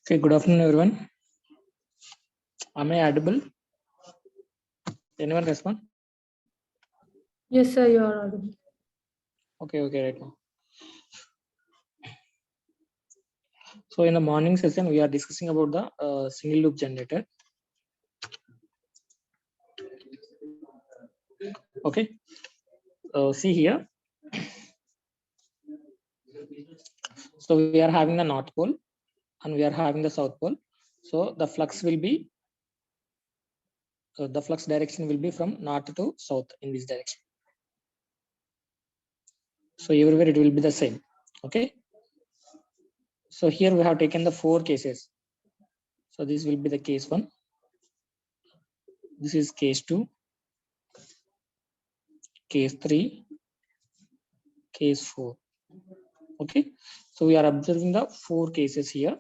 Okay, good afternoon, everyone. Am I audible? Anyone respond? Yes, sir, you are audible. Okay, right now. So in the morning session, we are discussing about the single loop generator. Okay, see here. So we are having the North Pole and we are having the South Pole. So the flux will be, the flux direction will be from north to south in this direction. So everywhere it will be the same. Okay. So here we have taken the 4 cases. So this will be the case 1. This is case 2, case 3, case 4. Okay. So we are observing the 4 cases here.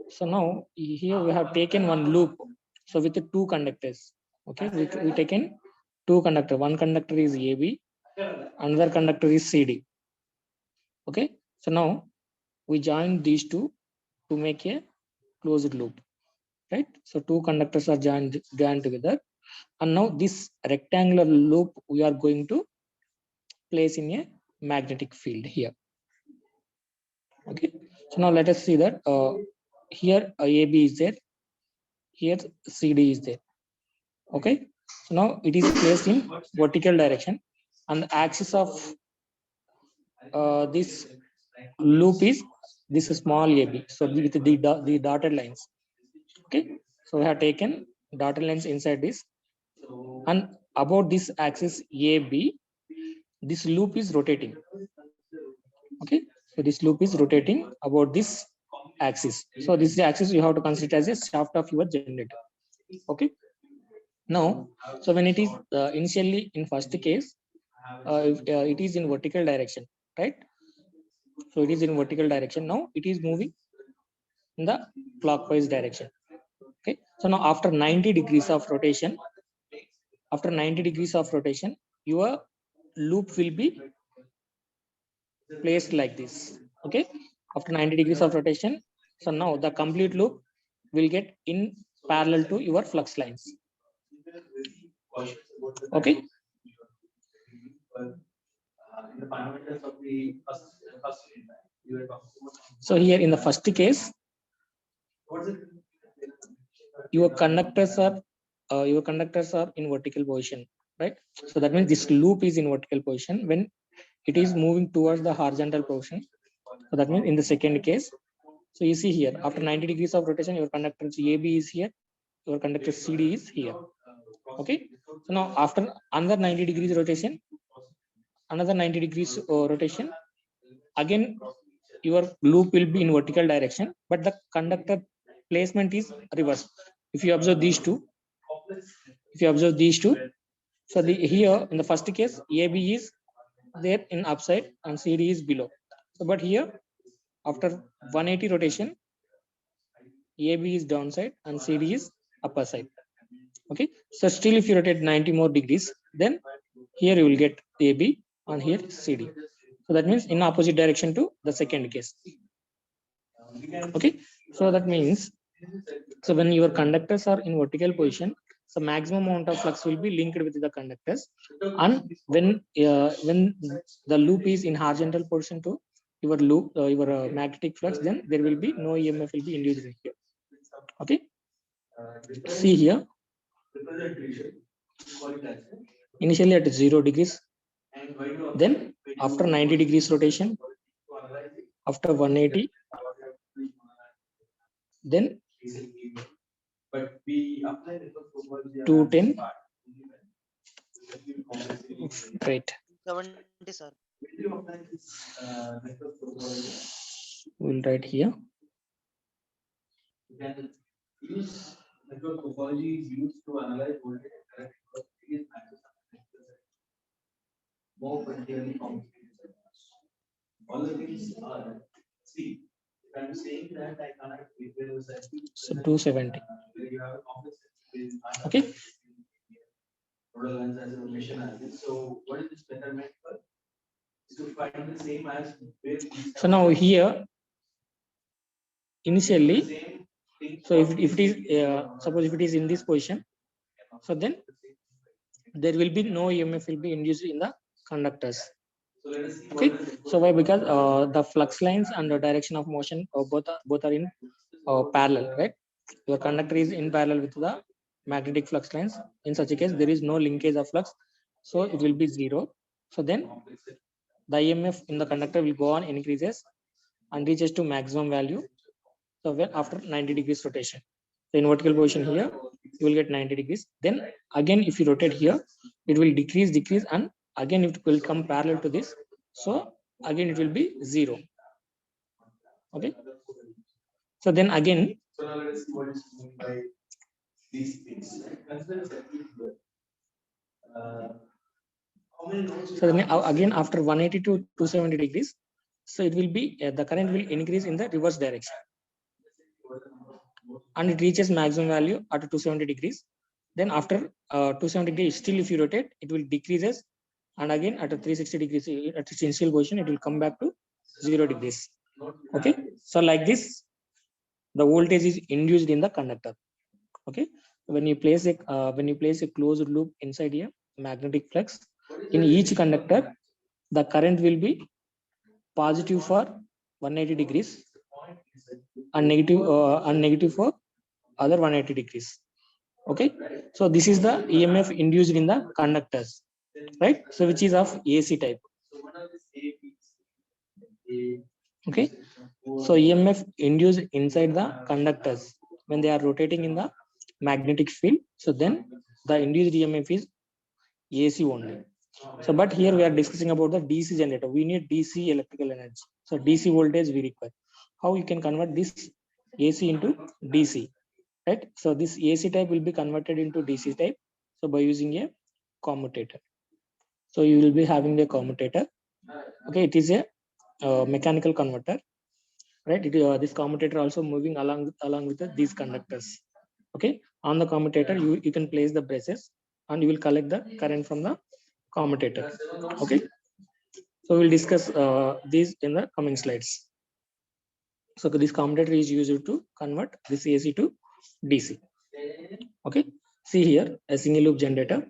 So now here we have taken one loop. So with the 2 conductors. Okay. We taken 2 conductors. One conductor is AB, another conductor is CD. Okay. So now we join these 2 to make a closed loop, right? So 2 conductors are joined together, and now this rectangular loop we are going to place in a magnetic field here. Okay. So now let us see that here AB is there, here CD is there. Okay. So now it is placed in vertical direction, and the axis of this loop is this small AB. So with the dotted lines. Okay. So we have taken dotted lines inside this, and about this axis AB, this loop is rotating. Okay. So this loop is rotating about this axis. So this is the axis you have to consider as a shaft of your generator. Okay. Now, so when it is initially in first case, it is in vertical direction, right? So it is in vertical direction. Now it is moving in the clockwise direction. Okay. So now after 90 degrees of rotation, your loop will be placed like this. Okay. After 90 degrees of rotation, so now the complete loop will get in parallel to your flux lines. Okay. So here in the first case, your conductors are in vertical position, right? So that means this loop is in vertical position when it is moving towards the horizontal position. So that means in the second case, so you see here after 90 degrees of rotation, your conductor AB is here, your conductor CD is here. Okay. So now after another 90 degrees rotation, again your loop will be in vertical direction, but the conductor placement is reversed. If you observe these two, so here in the first case, AB is there in upside and CD is below. So but here after 180 rotation, AB is downside and CD is upper side. Okay. So still if you rotate 90 more degrees, then here you will get AB and here CD. So that means in opposite direction to the second case. Okay. So that means, so when your conductors are in vertical position, so maximum amount of flux will be linked with the conductors, and when the loop is in horizontal position to your loop, your magnetic flux, then there will be no EMF will be induced in here. Okay. See here. Initially at 0 degrees, then after 90 degrees rotation, after 180, then 210. Great. 70, sir. We'll write here. So 270. Okay. So now here, initially, so if it is suppose if it is in this position, so then there will be no EMF will be induced in the conductors. Okay. So why? Because the flux lines and the direction of motion both are in parallel, right? Your conductor is in parallel with the magnetic flux lines. In such a case, there is no linkage of flux, so it will be 0. So then the EMF in the conductor will go on increases and reaches to maximum value. So when after 90 degrees rotation, so in vertical position here, you will get 90 degrees. Then again, if you rotate here, it will decrease, and again it will come parallel to this. So again it will be 0. Okay. So then again, so then again after 180 to 270 degrees, so it will be the current will increase in the reverse direction, and it reaches maximum value at 270 degrees. Then after 270 degrees, still if you rotate, it will decreases, and again at a 360 degrees at its initial position, it will come back to 0 degrees. Okay. So like this, the voltage is induced in the conductor. Okay. When you place a closed loop inside here, magnetic flux in each conductor, the current will be positive for 180 degrees and negative for other 180 degrees. Okay. So this is the EMF induced in the conductors, right? So which is of AC type. Okay. So EMF induced inside the conductors when they are rotating in the magnetic field. So then the induced EMF is AC only. So but here we are discussing about the DC generator. We need DC electrical energy. So DC voltage we require. How you can convert this AC into DC, right? So this AC type will be converted into DC type. So by using a commutator. So you will be having a commutator. Okay, it is a mechanical converter, right? This commutator also moving along with these conductors. Okay, on the commutator you can place the brushes, and you will collect the current from the commutator. Okay, so we'll discuss these in the coming slides. So this commutator is used to convert this AC to DC. Okay, see here a single loop generator.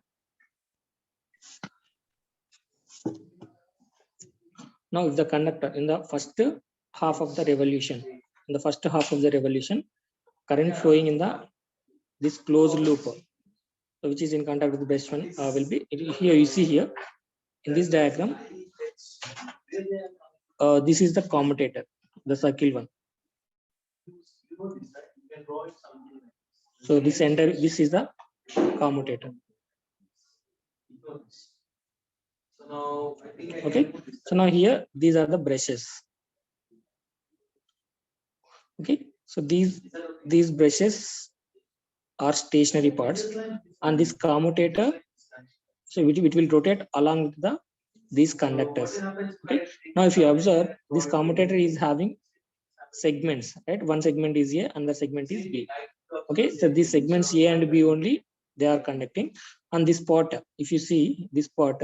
Now if the conductor in the first half of the revolution, current flowing in the this closed loop, which is in contact with the best one, will be here. You see here in this diagram, this is the commutator, the circle one. So this is the commutator. Okay, so now here these are the brushes. Okay, so these brushes are stationary parts, and this commutator, so it will rotate along with these conductors. Okay, now if you observe, this commutator is having segments, right? One segment is A, and the segment is B. Okay, so these segments A and B only they are conducting, and this part, if you see this part,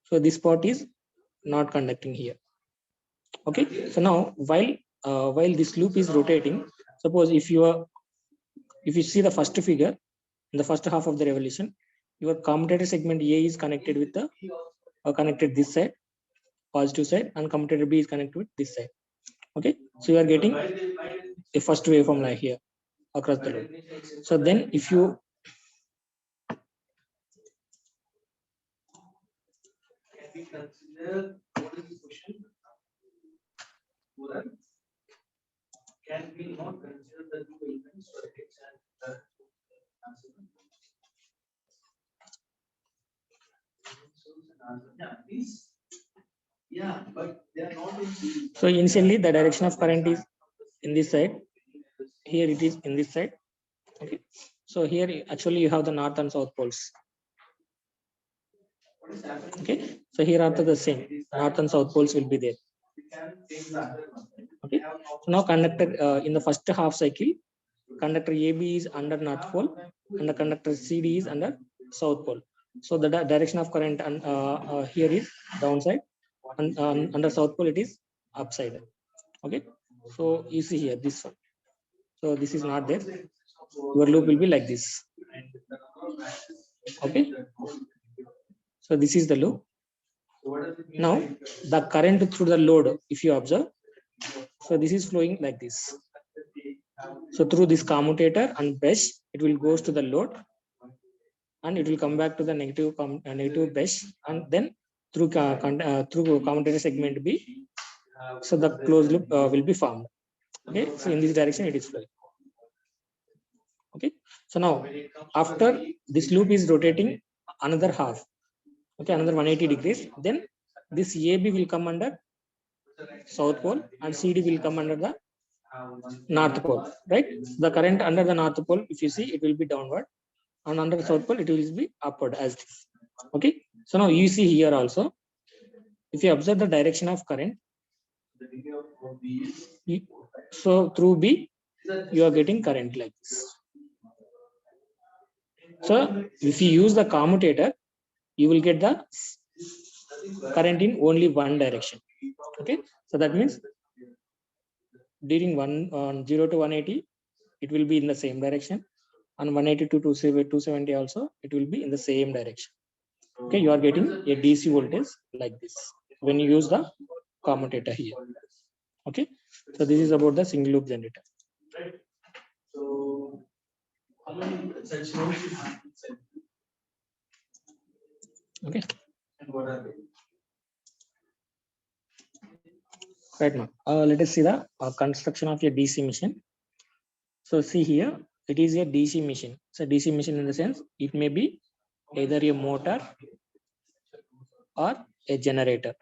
so this part is not conducting here. Okay, so now while this loop is rotating, suppose if you see the first figure in the first half of the revolution, your commutator segment A is connected with the connected this side, positive side, and commutator B is connected with this side. Okay, so you are getting a first waveform like here across the loop. So then if you can we not consider the two elements for X and the answer? Yeah, these. Yeah, but they are not in series. So initially the direction of current is in this side. Here it is in this side. Okay. So here actually you have the north and south poles. Okay. So here are the same. North and south poles will be there. Okay. So now conductor in the first half cycle, conductor AB is under north pole and the conductor CD is under south pole. So the direction of current and here is downside, and under south pole it is upside. Okay. So you see here this one. So this is not there. Your loop will be like this. Okay. So this is the loop. Now the current through the load, if you observe, so this is flowing like this. So through this commutator and brush, it will goes to the load, and it will come back to the negative brush, and then through through commutator segment B, so the closed loop will be formed. Okay, so in this direction it is flowing. Okay, so now after this loop is rotating another half, okay, another 180 degrees, then this AB will come under south pole and CD will come under the north pole, right? The current under the north pole, if you see, it will be downward, and under the south pole it will be upward as this. Okay, so now you see here also, if you observe the direction of current, so through B you are getting current like this. So if you use the commutator, you will get the current in only one direction. Okay, so that means during 0 to 180, it will be in the same direction, and 180 to 270 also, it will be in the same direction. Okay, you are getting a DC voltage like this when you use the commutator here. Okay, so this is about the single loop generator. So how many such nodes you have? Okay, And what are they? right now let us see the construction of a DC machine. So see here, it is a DC machine. So DC machine in the sense, it may be either a motor or a generator.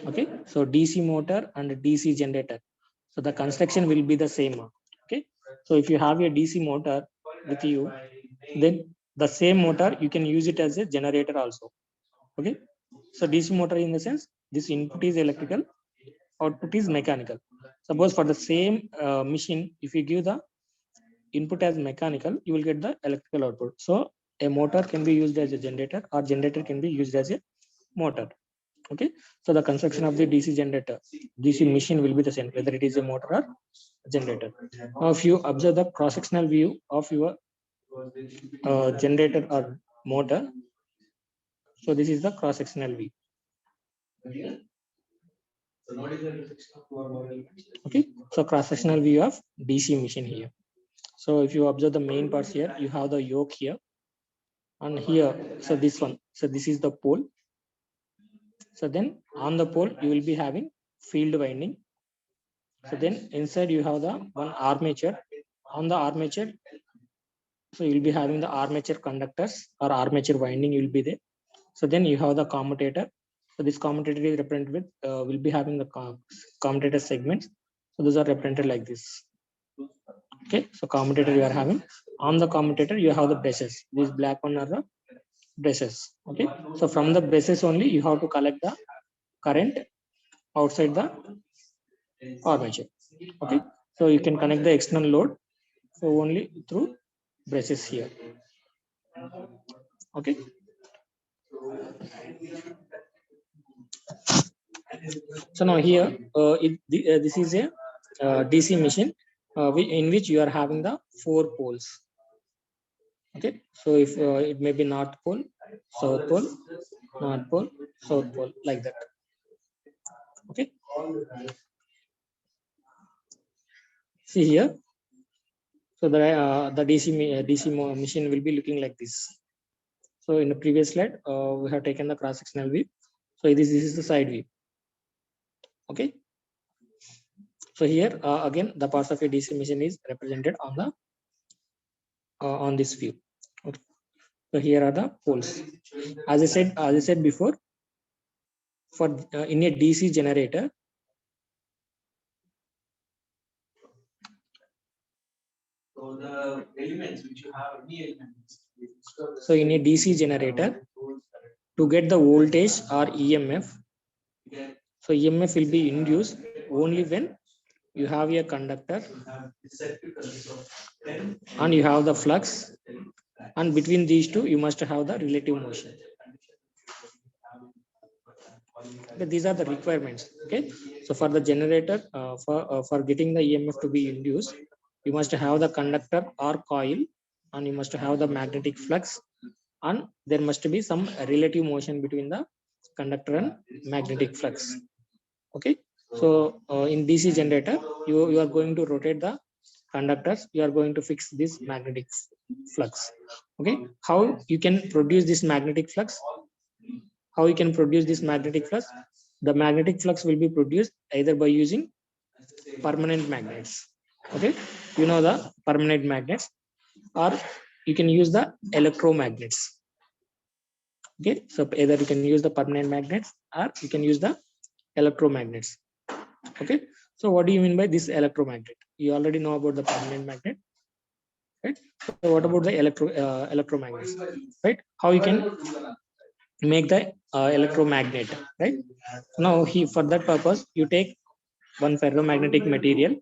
Okay, so DC motor and DC generator. So the construction will be the same. Okay, so if you have a DC motor with you, then the same motor you can use it as a generator also. Okay, so DC motor in the sense, this input is electrical, output is mechanical. Suppose for the same machine, if you give the input as mechanical, you will get the electrical output. So a motor can be used as a generator, or generator can be used as a motor. Okay, so the construction of the DC generator, DC machine will be the same, whether it is a motor or generator. Now if you observe the cross-sectional view of your generator or motor, so this is the cross-sectional view. Okay, so cross-sectional view of DC machine here. So if you observe the main parts here, you have the yoke here, and here, so this one, so this is the pole. So then on the pole you will be having field winding. So then inside you have the one armature. On the armature, so you'll be having the armature conductors or armature winding will be there. So then you have the commutator. So this commutator is represented with will be having the commutator segments. So those are represented like this. Okay, so commutator you are having. On the commutator you have the brushes. These black one are the brushes. Okay, so from the brushes only you have to collect the current outside the armature. Okay, so you can connect the external load, so only through brushes here. Okay, so now here this is a DC machine in which you are having the 4 poles. Okay, so if it may be north pole, south pole, north pole, south pole, like that. Okay. See here. So the DC machine will be looking like this. So in the previous slide, we have taken the cross-sectional view. So this is the side view. Okay. So here again, the parts of a DC machine is represented on the on this view. Okay. So here are the poles. As I said before, for in a DC generator, So the elements which you have, any elements. so in a DC generator, to get the voltage or EMF, so EMF will be induced only when you have a conductor and you have the flux, and between these two you must have the relative motion. Okay, these are the requirements. Okay, so for the generator, for getting the EMF to be induced, you must have the conductor or coil, and you must have the magnetic flux, and there must be some relative motion between the conductor and magnetic flux. Okay, so in DC generator, you are going to rotate the conductors, you are going to fix this magnetic flux. Okay, how you can produce this magnetic flux? How you can produce this magnetic flux? The magnetic flux will be produced either by using permanent magnets. Okay, you know the permanent magnets, or you can use the electromagnets. Okay, so either you can use the permanent magnets or you can use the electromagnets. Okay, so what do you mean by this electromagnet? You already know about the permanent magnet, right? So what about the electromagnets, right? How you can make the electromagnet, right? Now for that purpose, you take one ferromagnetic material,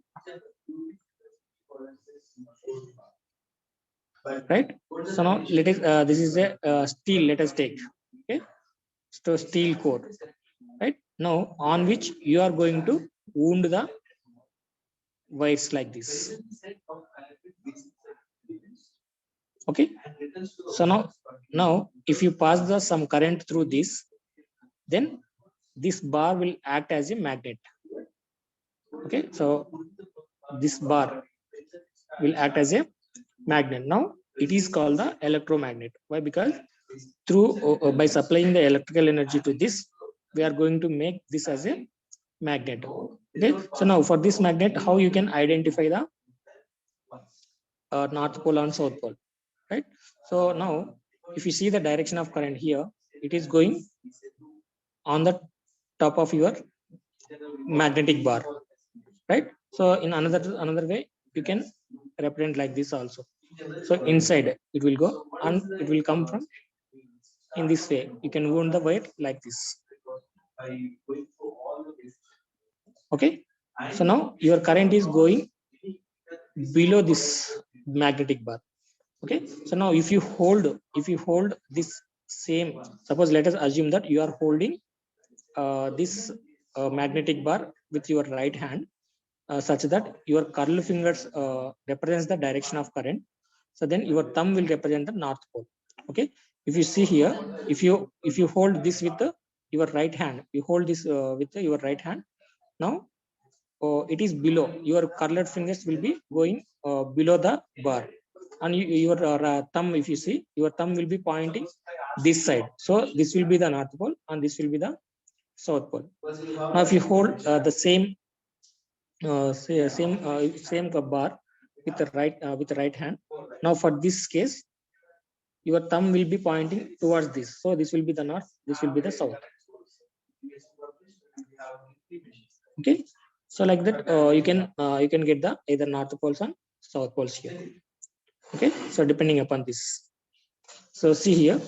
right? So now let us this is a steel, let us take. Okay, so steel core, right? Now on which you are going to wound the wires like this. Okay, so now if you pass the some current through this, then this bar will act as a magnet. Okay, so this bar will act as a magnet. Now it is called the electromagnet. Why? Because through by supplying the electrical energy to this, we are going to make this as a magnet. Okay, so now for this magnet, how you can identify the north pole and south pole, right? So now if you see the direction of current here, it is going on the top of your magnetic bar, right? So in another way, you can represent like this also. So inside it will go and it will come from in this way. You can wound the wire like this. Okay, so now your current is going below this magnetic bar. Okay, so now if you hold this same, suppose let us assume that you are holding this magnetic bar with your right hand, such that your curled fingers represents the direction of current. So then your thumb will represent the north pole. Okay, if you see here, if you hold this with your right hand, you hold this with your right hand. Now it is below, your curled fingers will be going below the bar, and your thumb, if you see, your thumb will be pointing this side. So this will be the north pole and this will be the south pole. Now if you hold the same same bar with the right hand, now for this case your thumb will be pointing towards this. So this will be the north, this will be the south. Okay, so like that you can get the either north poles and south poles here. Okay, so depending upon this. So see here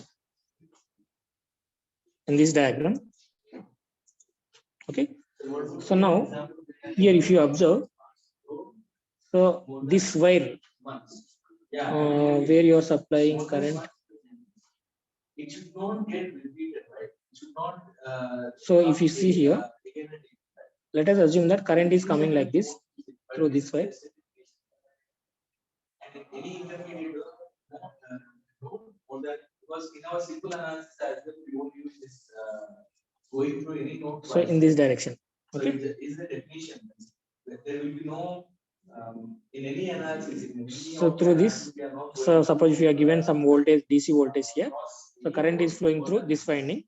in this diagram. Okay, so now here if you observe, so this wire where you are supplying current, It should not get repeated, right? It should not. So if you see here, let us assume that current is coming like this through this wire. Because in our simple analysis as well, we won't use this going through any node. So in this direction. So Okay. is the definition that there will be no in any analysis. So through this, so suppose if you are given some voltage, DC voltage here, so current is flowing through this winding,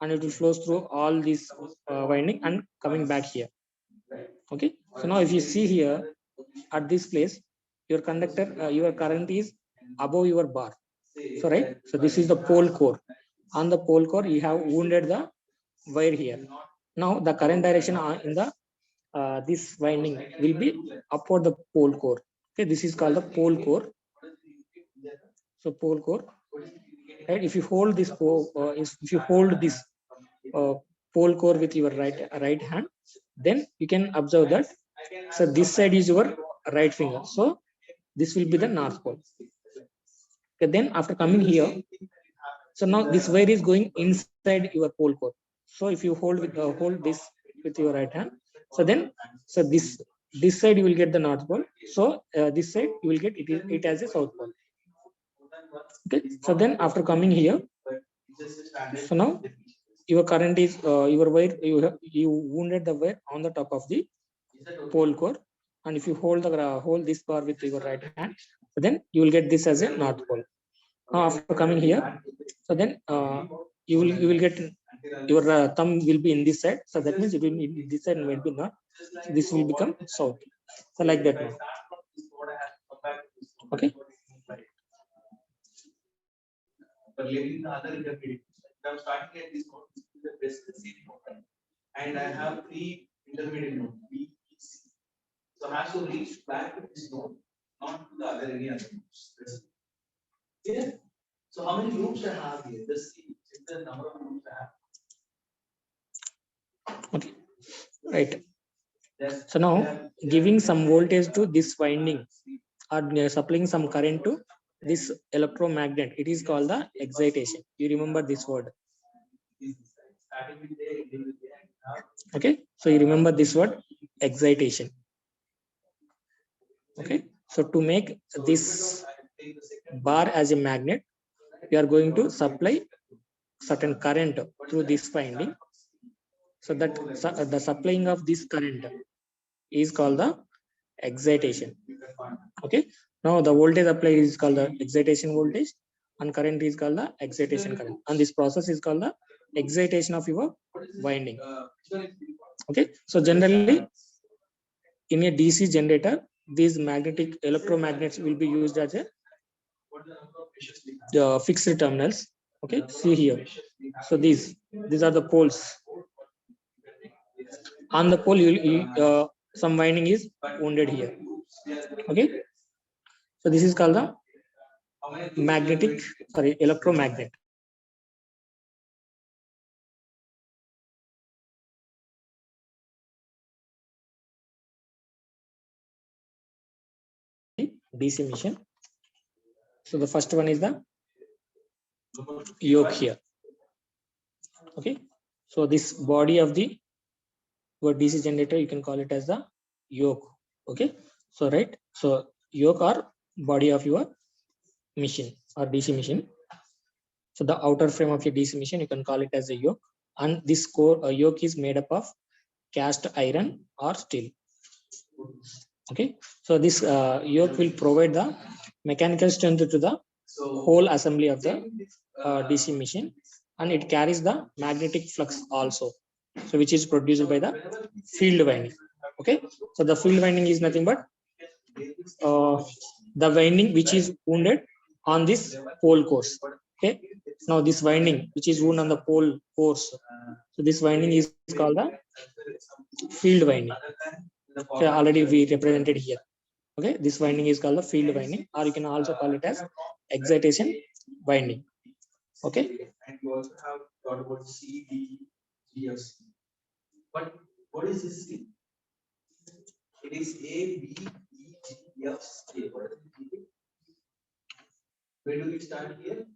and it will flows through all this winding and coming back here. Okay. So now if you see here at this place, your conductor, your current is above your bar. So right. So this is the pole core. On the pole core, you have wounded the wire here. Now the current direction in the this winding will be upward the pole core. Okay, this is called the pole core. So pole core, right? If you hold this if you hold this pole core with your right hand, then you can observe that. So this side is your right finger. So this will be the north pole. Okay, then after coming here, so now this wire is going inside your pole core. So if you hold this with your right hand, so then this side you will get the north pole. So this side you will get it as a south pole. Okay. So then after coming here, so now your current is your wire, you wounded the wire on the top of the pole core, and if you hold this bar with your right hand, so then you will get this as a north pole. Now after coming here, so then you will get your thumb will be in this side, so that means it will be in this side and will be north. So this will become south. So like that now. Okay. But leaving the other intermediate, I'm starting at this node, this is the best same node, and I have 3 intermediate nodes, B, E, C. So I have to reach back to this node, not to the other any other nodes. Yeah. So how many loops I have here? Just see the number of loops I have. Okay. Right. So now giving some voltage to this winding or supplying some current to this electromagnet, it is called the excitation. You remember this word. Okay. So you remember this word excitation. Okay. So to make this bar as a magnet, we are going to supply certain current through this winding. So that the supplying of this current is called the excitation. Okay. Now the voltage applied is called the excitation voltage, and current is called the excitation current. And this process is called the excitation of your winding. Okay. So generally, in a DC generator, these magnetic electromagnets will be used as a fixed terminals. Okay. See here. So these are the poles. On the pole, some winding is wounded here. Okay. So this is called the electromagnet. DC machine. So the first one is the yoke here. Okay. So this body of the your DC generator, you can call it as the yoke. Okay. So right. So yoke or body of your machine or DC machine. So the outer frame of your DC machine, you can call it as a yoke. And this core yoke is made up of cast iron or steel. Okay. So this yoke will provide the mechanical strength to the whole assembly of the DC machine, and it carries the magnetic flux also, so which is produced by the field winding. Okay. So the field winding is nothing but the winding which is wounded on this pole course. Okay. Now this winding which is wound on the pole course, so this winding is called the field winding. Okay, already we represented here. Okay, this winding is called the field winding, or you can also call it as excitation winding. Okay. And you also have thought about C, D, G, F, C. But what is this C? It is A, B, E, G, F, C. What is it? Where do we start here?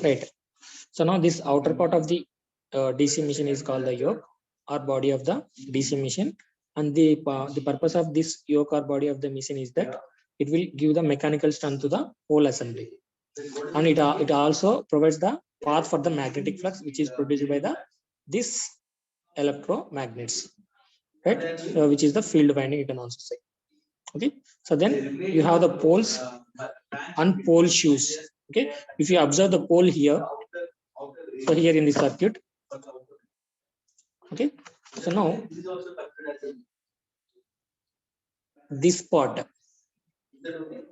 Right. So now this outer part of the DC machine is called the yoke or body of the DC machine, and the purpose of this yoke or body of the machine is that it will give the mechanical strength to the whole assembly. and it also provides the path for the magnetic flux, which is produced by the this electromagnets, right? So which is the field winding, you can also say. Okay, so then you have the poles and pole shoes. Okay, if you observe the pole here, so here in the circuit, okay, so now this part,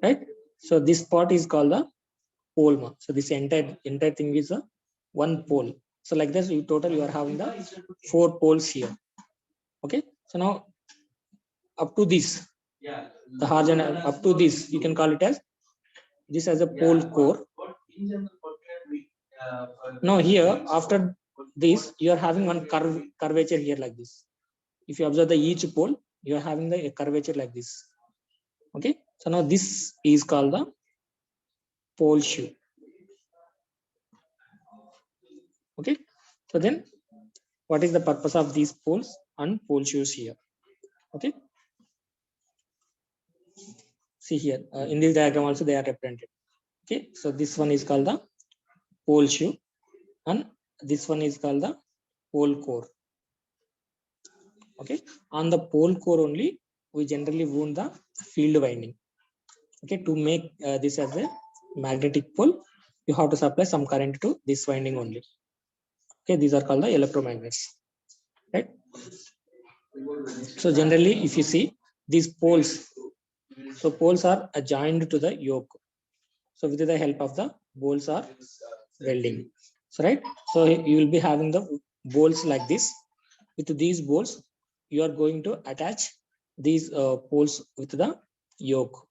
right? So this part is called the pole. So this entire thing is a one pole. So like this, you total you are having the 4 poles here. Okay, so now up to this, the horizontal up to this, you can call it as this as a pole core. Now here after this, you are having one curvature here like this. If you observe the each pole, you are having the curvature like this. Okay, so now this is called the pole shoe. Okay, so then what is the purpose of these poles and pole shoes here? Okay, see here in this diagram also they are represented. Okay, so this one is called the pole shoe and this one is called the pole core. Okay, on the pole core only we generally wound the field winding. Okay, to make this as a magnetic pole, you have to supply some current to this winding only. Okay, these are called the electromagnets, right? So generally if you see these poles, so poles are joined to the yoke. So with the help of the bolts or welding. So right, so you will be having the bolts like this. With these bolts, you are going to attach these poles with the yoke.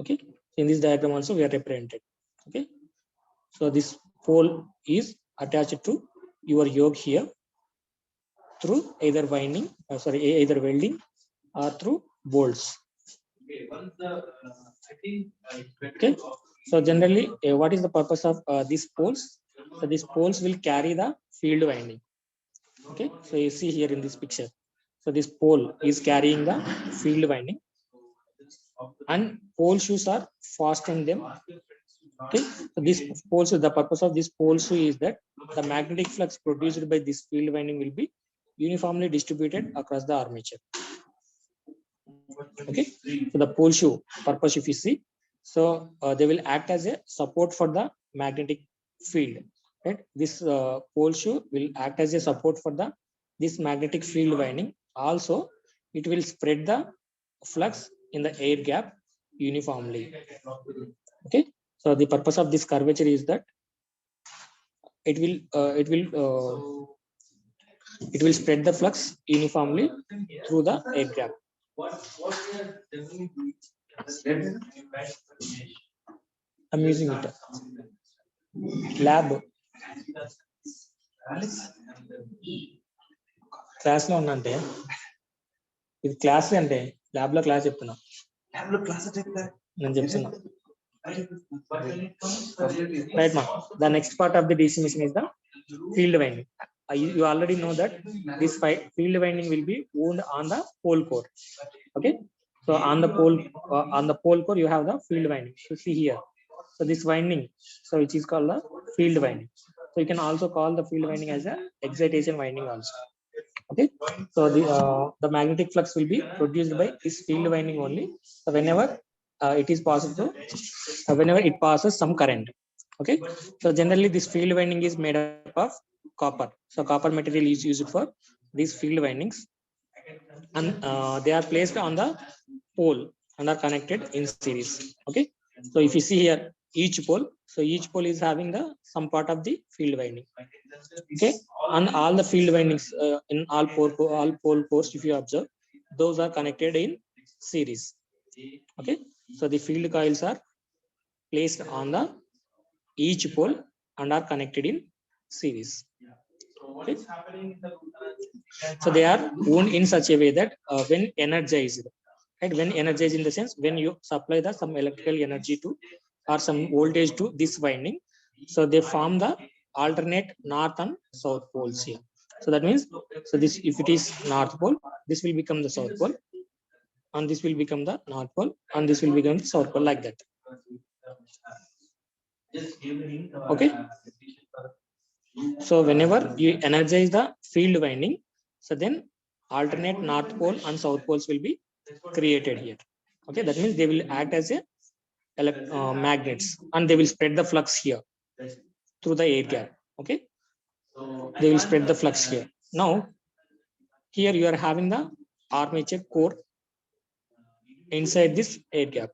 Okay, in this diagram also we are represented. Okay, so this pole is attached to your yoke here through either winding, either welding or through bolts. Okay, so generally what is the purpose of these poles? So these poles will carry the field winding. Okay, so you see here in this picture, so this pole is carrying the field winding and pole shoes are fastened them. Okay, so this pole shoe, the purpose of this pole shoe is that the magnetic flux produced by this field winding will be uniformly distributed across the armature. Okay, so the pole shoe purpose, if you see, so they will act as a support for the magnetic field, right? This pole shoe will act as a support for the this magnetic field winding. Also it will spread the flux in the air gap uniformly. Okay, so the purpose of this curvature is that it will it will spread the flux uniformly through the air gap. I'm using it. Lab. Class లో ఉన్నా అంటే ఇది class అంటే lab లో class చెప్తున్నా నేను చెప్తున్నా right మా the next part of the DC machine is the field winding. You already know that this field winding will be wound on the pole core. Okay, so on the pole core you have the field winding. You see here, so this winding, so which is called the field winding. So you can also call the field winding as a excitation winding also. Okay, so the magnetic flux will be produced by this field winding only. So whenever it is possible, whenever it passes some current. Okay, so generally this field winding is made up of copper. So copper material is used for these field windings, and they are placed on the pole and are connected in series. Okay, so if you see here each pole, so each pole is having the some part of the field winding. Okay, and all the field windings in all pole cores, if you observe, those are connected in series. Okay, so the field coils are placed on the each pole and are connected in series. Okay, so they are wound in such a way that when energized, right, when energized in the sense when you supply the some electrical energy to or some voltage to this winding, so they form the alternate north and south poles here. So that means, so this, if it is north pole, this will become the south pole, and this will become the north pole, and this will become the south pole, like that. Just give a hint. Okay. So whenever you energize the field winding, so then alternate north pole and south poles will be created here. Okay, that means they will act as a magnets and they will spread the flux here through the air gap. Okay, they will spread the flux here. Now, here you are having the armature core inside this air gap.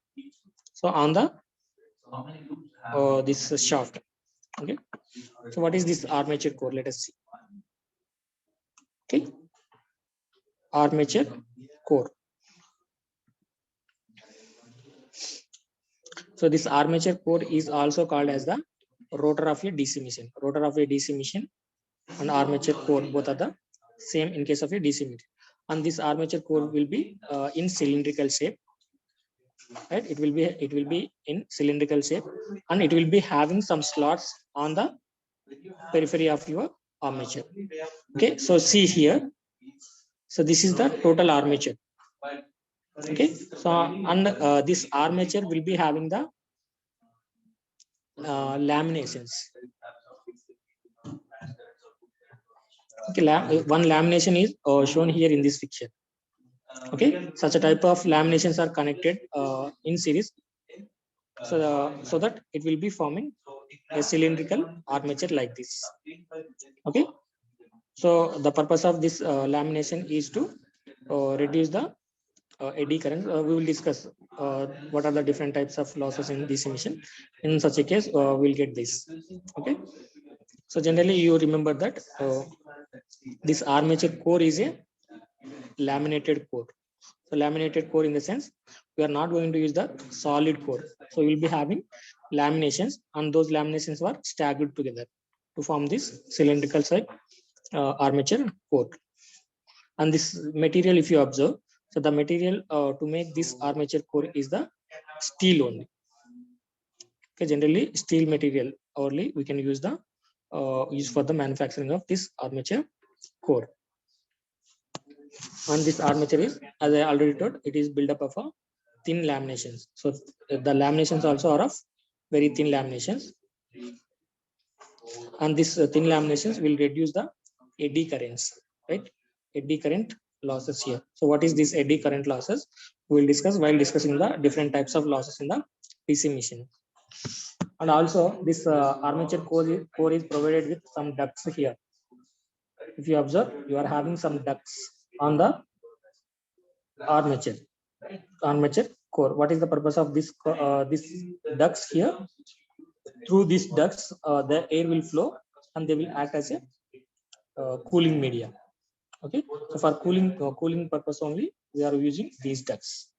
So on the this shaft. Okay, so what is this armature core? Let us see. Okay, armature core. So this armature core is also called as the rotor of a DC machine. Rotor of a DC machine and armature core both are the same in case of a DC machine. And this armature core will be in cylindrical shape. Right? It will be in cylindrical shape, and it will be having some slots on the periphery of your armature. Okay, so see here. So this is the total armature. Okay, so and this armature will be having the laminations. Okay, one lamination is shown here in this picture. Okay, such a type of laminations are connected in series, so that it will be forming a cylindrical armature like this. Okay, so the purpose of this lamination is to reduce the eddy current. We will discuss what are the different types of losses in this emission. In such a case, we'll get this. Okay, so generally you remember that this armature core is a laminated core. So laminated core in the sense we are not going to use the solid core. So we will be having laminations, and those laminations were staggered together to form this cylindrical shape armature core. And this material, if you observe, so the material to make this armature core is the steel only. Okay, generally steel material only we can use the use for the manufacturing of this armature core. And this armature is, as I already told, it is built up of a thin laminations. So the laminations also are of very thin laminations, and this thin laminations will reduce the eddy currents, right? Eddy current losses here. So what is this eddy current losses? We will discuss while discussing the different types of losses in the DC machine. And also this armature core is provided with some ducts here. If you observe, you are having some ducts on the armature core. What is the purpose of this ducts here? Through these ducts, the air will flow and they will act as a cooling media. Okay, so for cooling purpose only, we are using these ducts.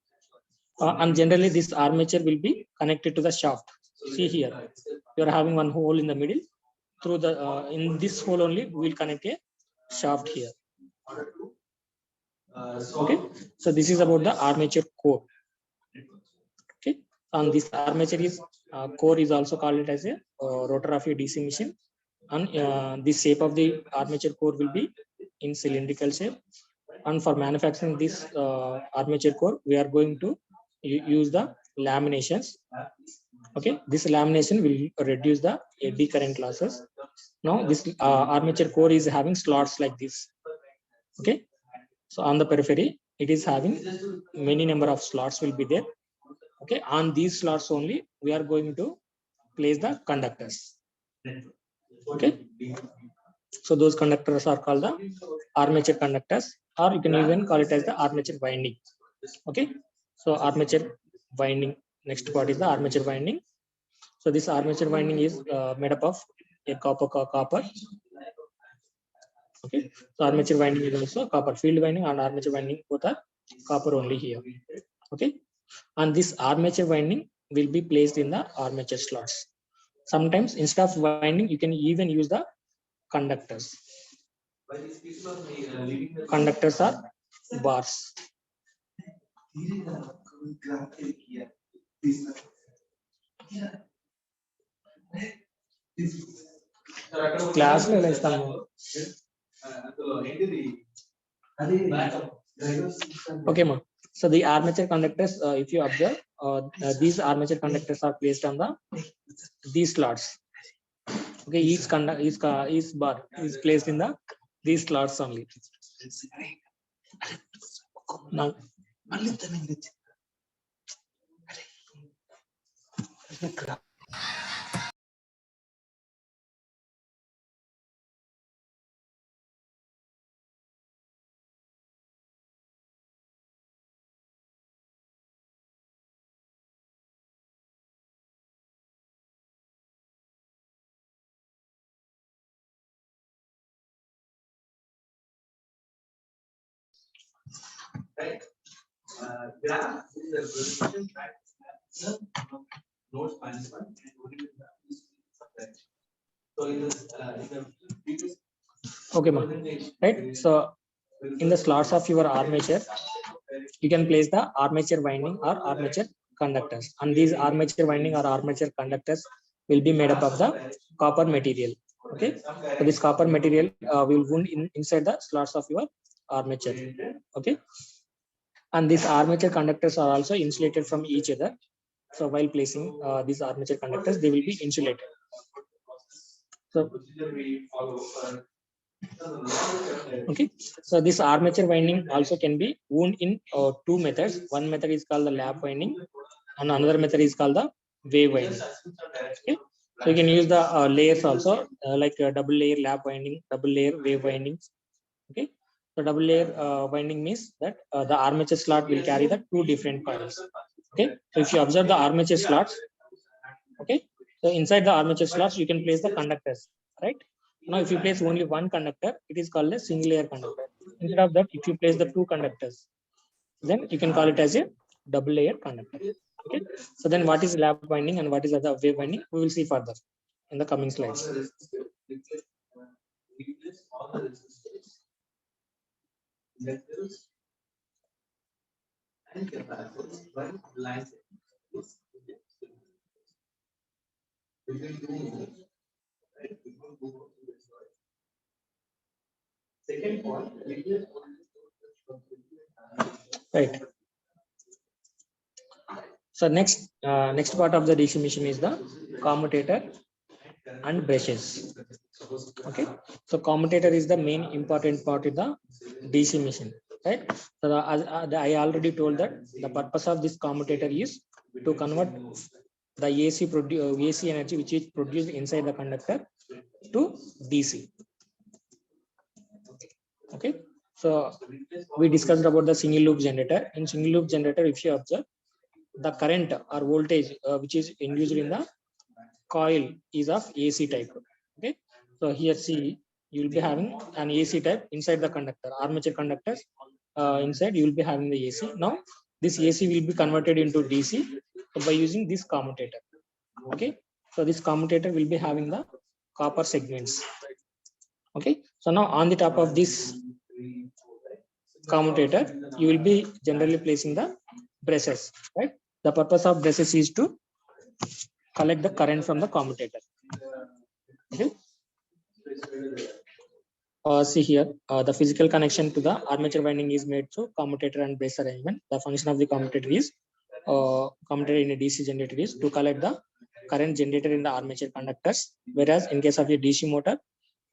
And generally, this armature will be connected to the shaft. See here, you are having one hole in the middle. Through the in this hole only, we will connect a shaft here. Okay, so this is about the armature core. Okay, and this armature is core is also called it as a rotor of a DC machine, and the shape of the armature core will be in cylindrical shape. And for manufacturing this armature core, we are going to use the laminations. Okay, this lamination will reduce the eddy current losses. Now this armature core is having slots like this. Okay, so on the periphery, it is having many number of slots will be there. Okay, on these slots only, we are going to place the conductors. Okay, so those conductors are called the armature conductors, or you can even call it as the armature winding. Okay, so armature winding. Next part is the armature winding. So this armature winding is made up of a copper. Okay, so armature winding is also copper. Field winding and armature winding both are copper only here. Okay, and this armature winding will be placed in the armature slots. Sometimes instead of winding, you can even use the conductors. Conductors are bars. Class lo istamu. Okay, ma. So the armature conductors, if you observe, these armature conductors are placed on these slots. Okay, each bar is placed in these slots only. Now, Right. Graph is the resolution factor nodes management and only the so in the previous okay, ma'am. Right. So in the slots of your armature, you can place the armature winding or armature conductors, and these armature winding or armature conductors will be made up of the copper material. Okay, so this copper material will wound inside the slots of your armature. Okay, and these armature conductors are also insulated from each other. So while placing these armature conductors, they will be insulated. So okay, so this armature winding also can be wound in two methods. One method is called the lap winding, and another method is called the wave winding. Okay, so you can use the layers also, like double layer lap winding, double layer wave windings. Okay, so double layer winding means that the armature slot will carry the two different coils. Okay, so if you observe the armature slots, okay, so inside the armature slots you can place the conductors, right? Now if you place only one conductor, it is called a single layer conductor. Instead of that, if you place the two conductors, then you can call it as a double layer conductor. Okay, so then what is lap winding and what is other wave winding, we will see further in the coming slides. And capacitors by lines. Second point, Right. So next part of the DC machine is the commutator and brushes. Okay, so commutator is the main important part in the DC machine, right? So I already told that the purpose of this commutator is to convert the AC energy which is produced inside the conductor to DC. Okay, so we discussed about the single loop generator. In single loop generator, if you observe, the current or voltage which is induced in the coil is of AC type. Okay, so here see, you will be having an AC type inside the conductor, armature conductors. Inside you will be having the AC. Now this AC will be converted into DC by using this commutator. Okay, so this commutator will be having the copper segments. Okay, so now on the top of this commutator, you will be generally placing the brushes, right? The purpose of brushes is to collect the current from the commutator. Okay. See here, the physical connection to the armature winding is made through commutator and brush arrangement. The function of the commutator is commutator in a DC generator is to collect the current generated in the armature conductors, whereas in case of a DC motor,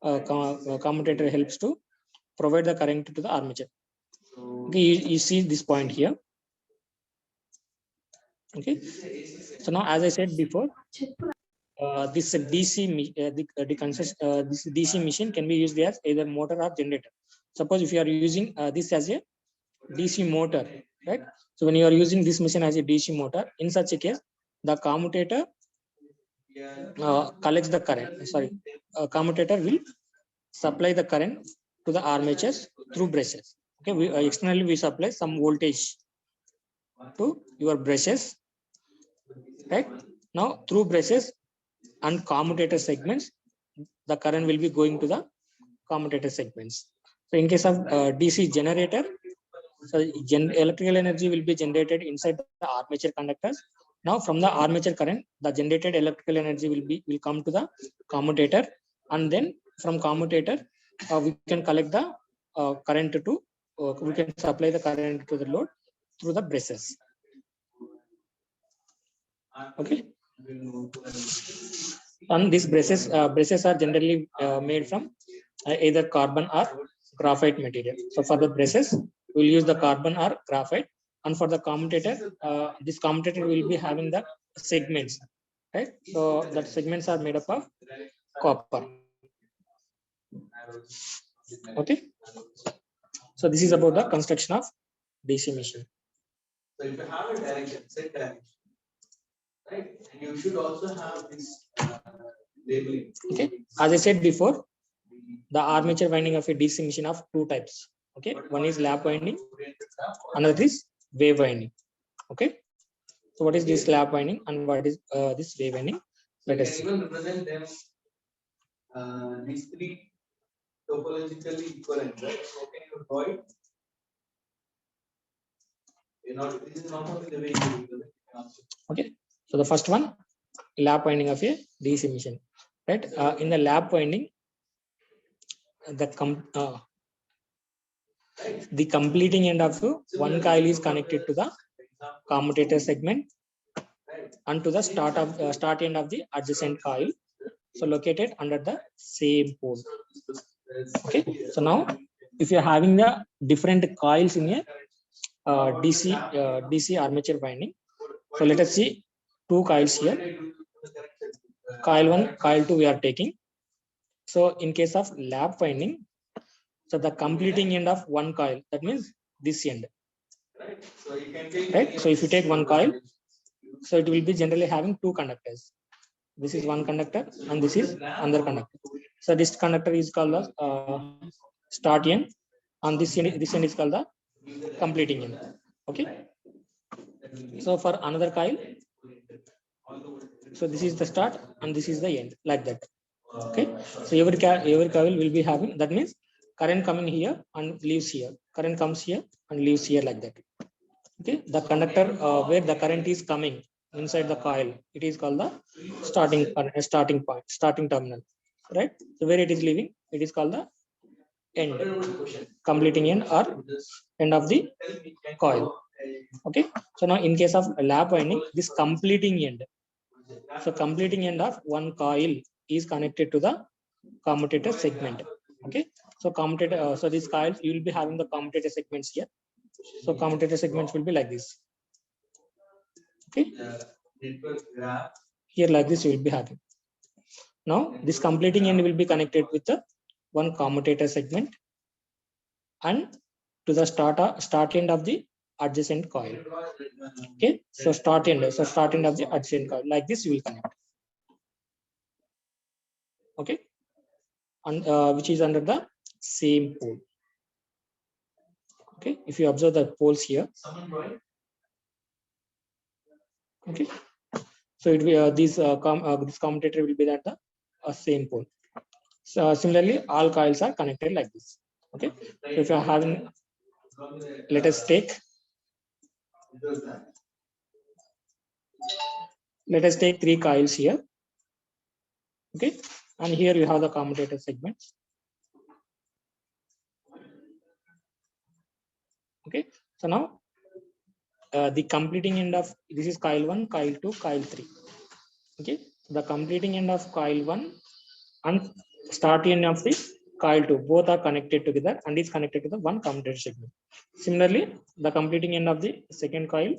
commutator helps to provide the current to the armature. Okay, you see this point here. Okay, so now as I said before, this DC machine can be used as either motor or generator. Suppose if you are using this as a DC motor, right? So when you are using this machine as a DC motor, in such a case, the commutator collects the current. Sorry, commutator will supply the current to the armatures through brushes. Okay, externally we supply some voltage to your brushes, right? Now through brushes and commutator segments, the current will be going to the commutator segments. So in case of DC generator, so electrical energy will be generated inside the armature conductors. Now from the armature current, the generated electrical energy will come to the commutator, and then from commutator we can collect the current to we can supply the current to the load through the brushes. Okay. And these braces are generally made from either carbon or graphite material. So for the braces, we'll use the carbon or graphite, and for the commutator, this commutator will be having the segments, right? So that segments are made up of copper. Okay. So this is about the construction of DC machine. So if you have a direction, set direction, right? And you should also have this labeling. Okay. As I said before, the armature winding of a DC machine of two types. Okay. One is lap winding, another is wave winding. Okay. So what is this lap winding and what is this wave winding? Let us see. Even represent them these three topologically equivalent, right? So can you draw it? This is not only the way you represent. Okay. So the first one, lap winding of a DC machine, right? In the lap winding, the completing end of one coil is connected to the commutator segment and to the start end of the adjacent coil, so located under the same pole. Okay. So now if you're having the different coils in a DC armature winding, so let us see two coils here. Coil 1, coil 2 we are taking. So in case of lap winding, so the completing end of one coil, that means this end, right? So if you take one coil, so it will be generally having two conductors. This is one conductor and this is another conductor. So this conductor is called the start end, and this end is called the completing end. Okay. So for another coil, so this is the start and this is the end, like that. Okay. So every coil will be having, that means current coming here and leaves here, current comes here and leaves here, like that. Okay. The conductor where the current is coming inside the coil, it is called the starting point, starting terminal, right? So where it is leaving, it is called the end, completing end or end of the coil. Okay. So now in case of lap winding, this completing end, so completing end of one coil is connected to the commutator segment. Okay. So commutator, so these coils, you will be having the commutator segments here. So commutator segments will be like this. Okay. Here like this you will be having. Now this completing end will be connected with the one commutator segment and to the start end of the adjacent coil. Okay. So start end of the adjacent coil, like this you will connect. Okay. And which is under the same pole. Okay. If you observe the poles here. Okay. So it will this commutator will be at the same pole. So similarly, all coils are connected like this. Okay. So if you are having, let us take three coils here. Okay. And here you have the commutator segments. Okay. So now the completing end of this is coil 1, coil 2, coil 3. Okay. The completing end of coil 1 and start end of the coil 2 both are connected together and is connected to the one commutator segment. Similarly, the completing end of the second coil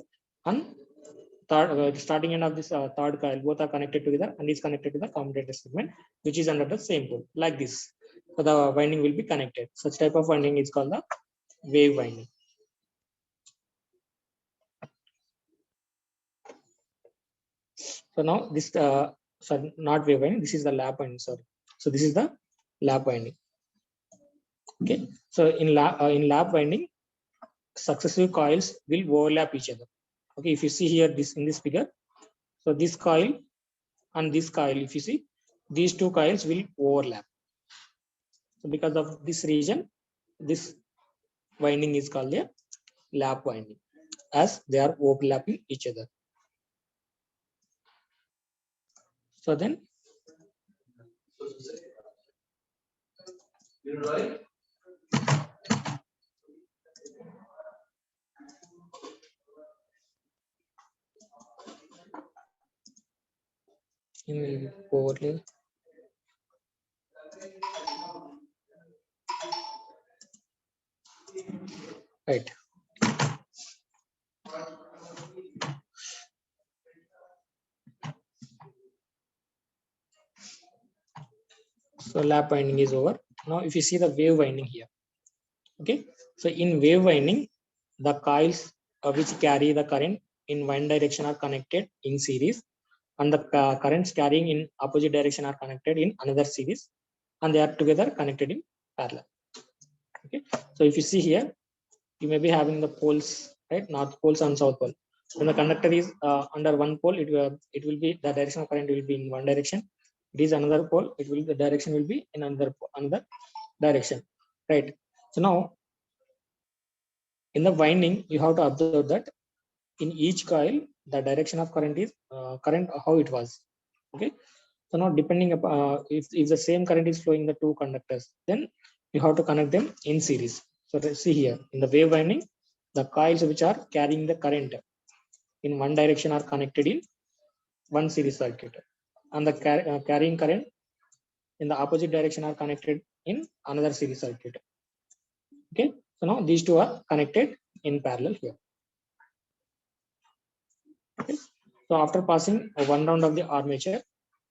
and starting end of this third coil both are connected together and is connected to the commutator segment, which is under the same pole, like this. So the winding will be connected. Such type of winding is called the wave winding. So now this sorry, not wave winding, this is the lap winding. Sorry. So this is the lap winding. Okay. So in lap winding, successive coils will overlap each other. Okay. If you see here this in this figure, so this coil and this coil, if you see, these two coils will overlap. So because of this reason, this winding is called a lap winding, as they are overlapping each other. So then, overlay. Right. So lap winding is over. Now if you see the wave winding here, okay. So in wave winding, the coils which carry the current in one direction are connected in series, and the currents carrying in opposite direction are connected in another series, and they are together connected in parallel. Okay. So if you see here, you may be having the poles, right? North poles and south pole. When the conductor is under one pole, it will be the direction of current will be in one direction. It is another pole, it will the direction will be in another direction, right? So now in the winding, you have to observe that in each coil, the direction of current is current how it was. Okay. So now depending upon if the same current is flowing the two conductors, then you have to connect them in series. So let's see here in the wave winding, the coils which are carrying the current in one direction are connected in one series circuit, and the carrying current in the opposite direction are connected in another series circuit. Okay, so now these two are connected in parallel here. Okay, so after passing one round of the armature,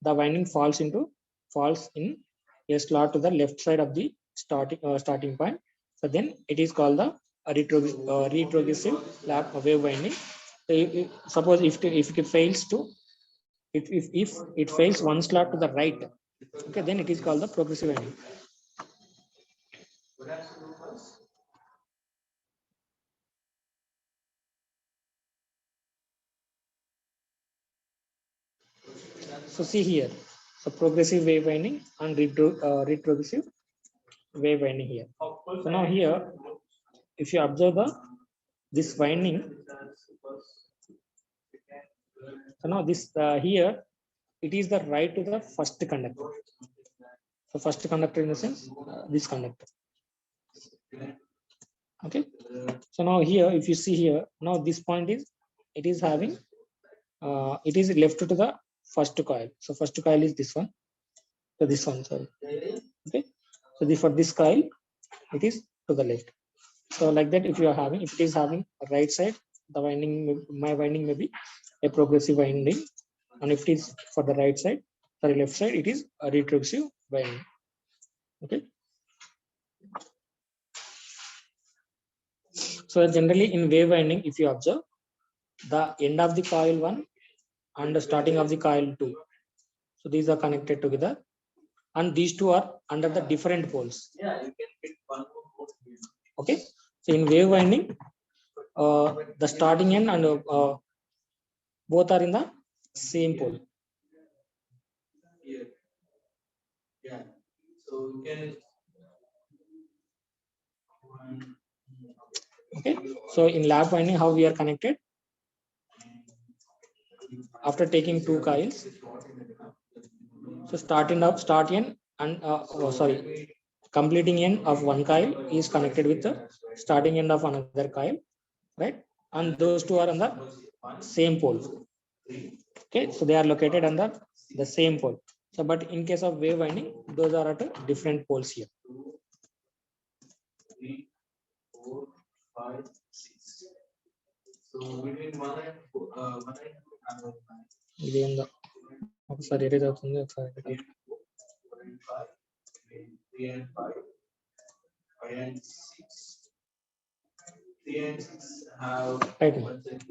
the winding falls in a slot to the left side of the starting point. So then it is called the retrogressive lap wave winding. So suppose if it fails to if it fails one slot to the right, okay, then it is called the progressive winding. So see here, so progressive wave winding and retrogressive wave winding here. So now here, if you observe this winding, so now this here, it is the right to the first conductor. So first conductor in the sense this conductor. Okay. So now here, if you see here, now this point is it is having it is left to the first coil. So first coil is this one. So this one, sorry. Okay. So for this coil, it is to the left. So like that, if you are having, if it is having a right side, the winding, my winding may be a progressive winding, and if it is for the right side, sorry, left side, it is a retrogressive winding. Okay. So generally in wave winding, if you observe, the end of the coil 1 and the starting of the coil 2, so these are connected together, and these two are under the different poles. Okay. So in wave winding, the starting end and both are in the same pole. Yeah. So you can. Okay. So in lap winding, how we are connected? After taking two coils, so start end and completing end of one coil is connected with the starting end of another coil, right? And those two are on the same pole. Okay, so they are located under the same pole. So, but in case of wave winding, those are at different poles here. 3, 4, 5, 6. So between 1 and 2 ఇది ఉందా ఒకసారి erase అవుతుంది ఒకసారి 4 and 5, 3 and 5, 5 and 6. 3 and 6 have right.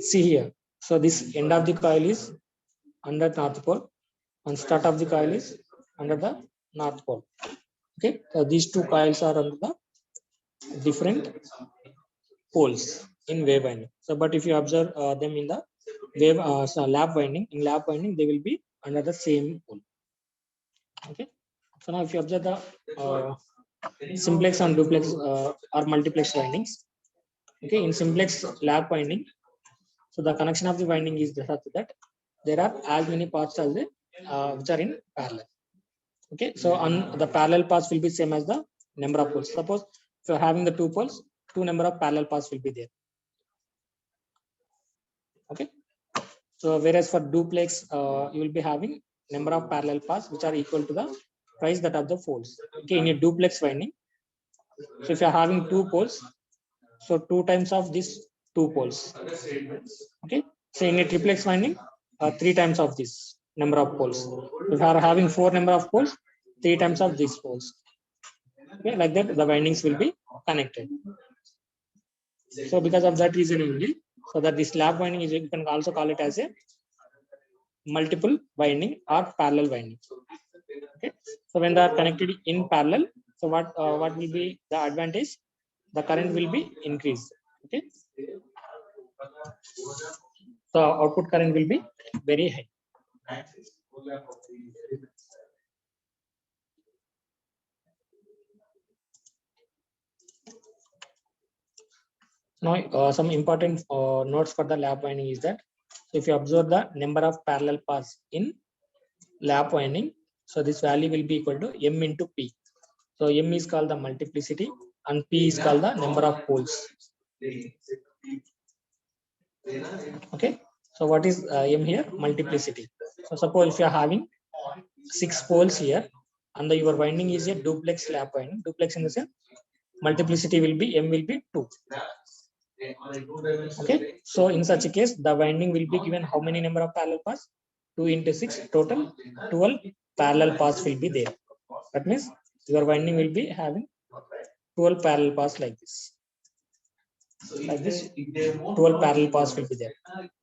See here. So this end of the coil is under north pole, and start of the coil is under the north pole. Okay, so these two coils are under the different poles in wave winding. So, but if you observe them in the wave lap winding, in lap winding they will be under the same pole. Okay. So now if you observe the simplex and duplex or multiplex windings. Okay, in simplex lap winding, so the connection of the winding is such that there are as many paths as the which are in parallel. Okay, so on the parallel paths will be same as the number of poles. Suppose if you're having the two poles, two number of parallel paths will be there. Okay, so whereas for duplex you will be having number of parallel paths which are equal to the twice that of the poles. Okay, in a duplex winding. So if you are having two poles, so 2 times of these 2 poles. Okay, so in a triplex winding, 3 times of this number of poles. If you are having 4 number of poles, 3 times of these poles. Okay, like that the windings will be connected. So because of that reason only, so that this lap winding is, you can also call it as a multiple winding or parallel winding. Okay, so when they are connected in parallel, so what will be the advantage? The current will be increased. Okay, so output current will be very high. Now, some important notes for the lap winding is that if you observe the number of parallel paths in lap winding, so this value will be equal to m into p. So m is called the multiplicity and p is called the number of poles. Okay, so what is m here? Multiplicity. So suppose if you are having 6 poles here and your winding is a duplex lap winding, duplex in the sense multiplicity will be m will be 2. Okay, so in such a case, the winding will be given how many number of parallel paths? 2 into 6, total 12 parallel paths will be there. That means your winding will be having 12 parallel paths like this. Like this, 12 parallel paths will be there.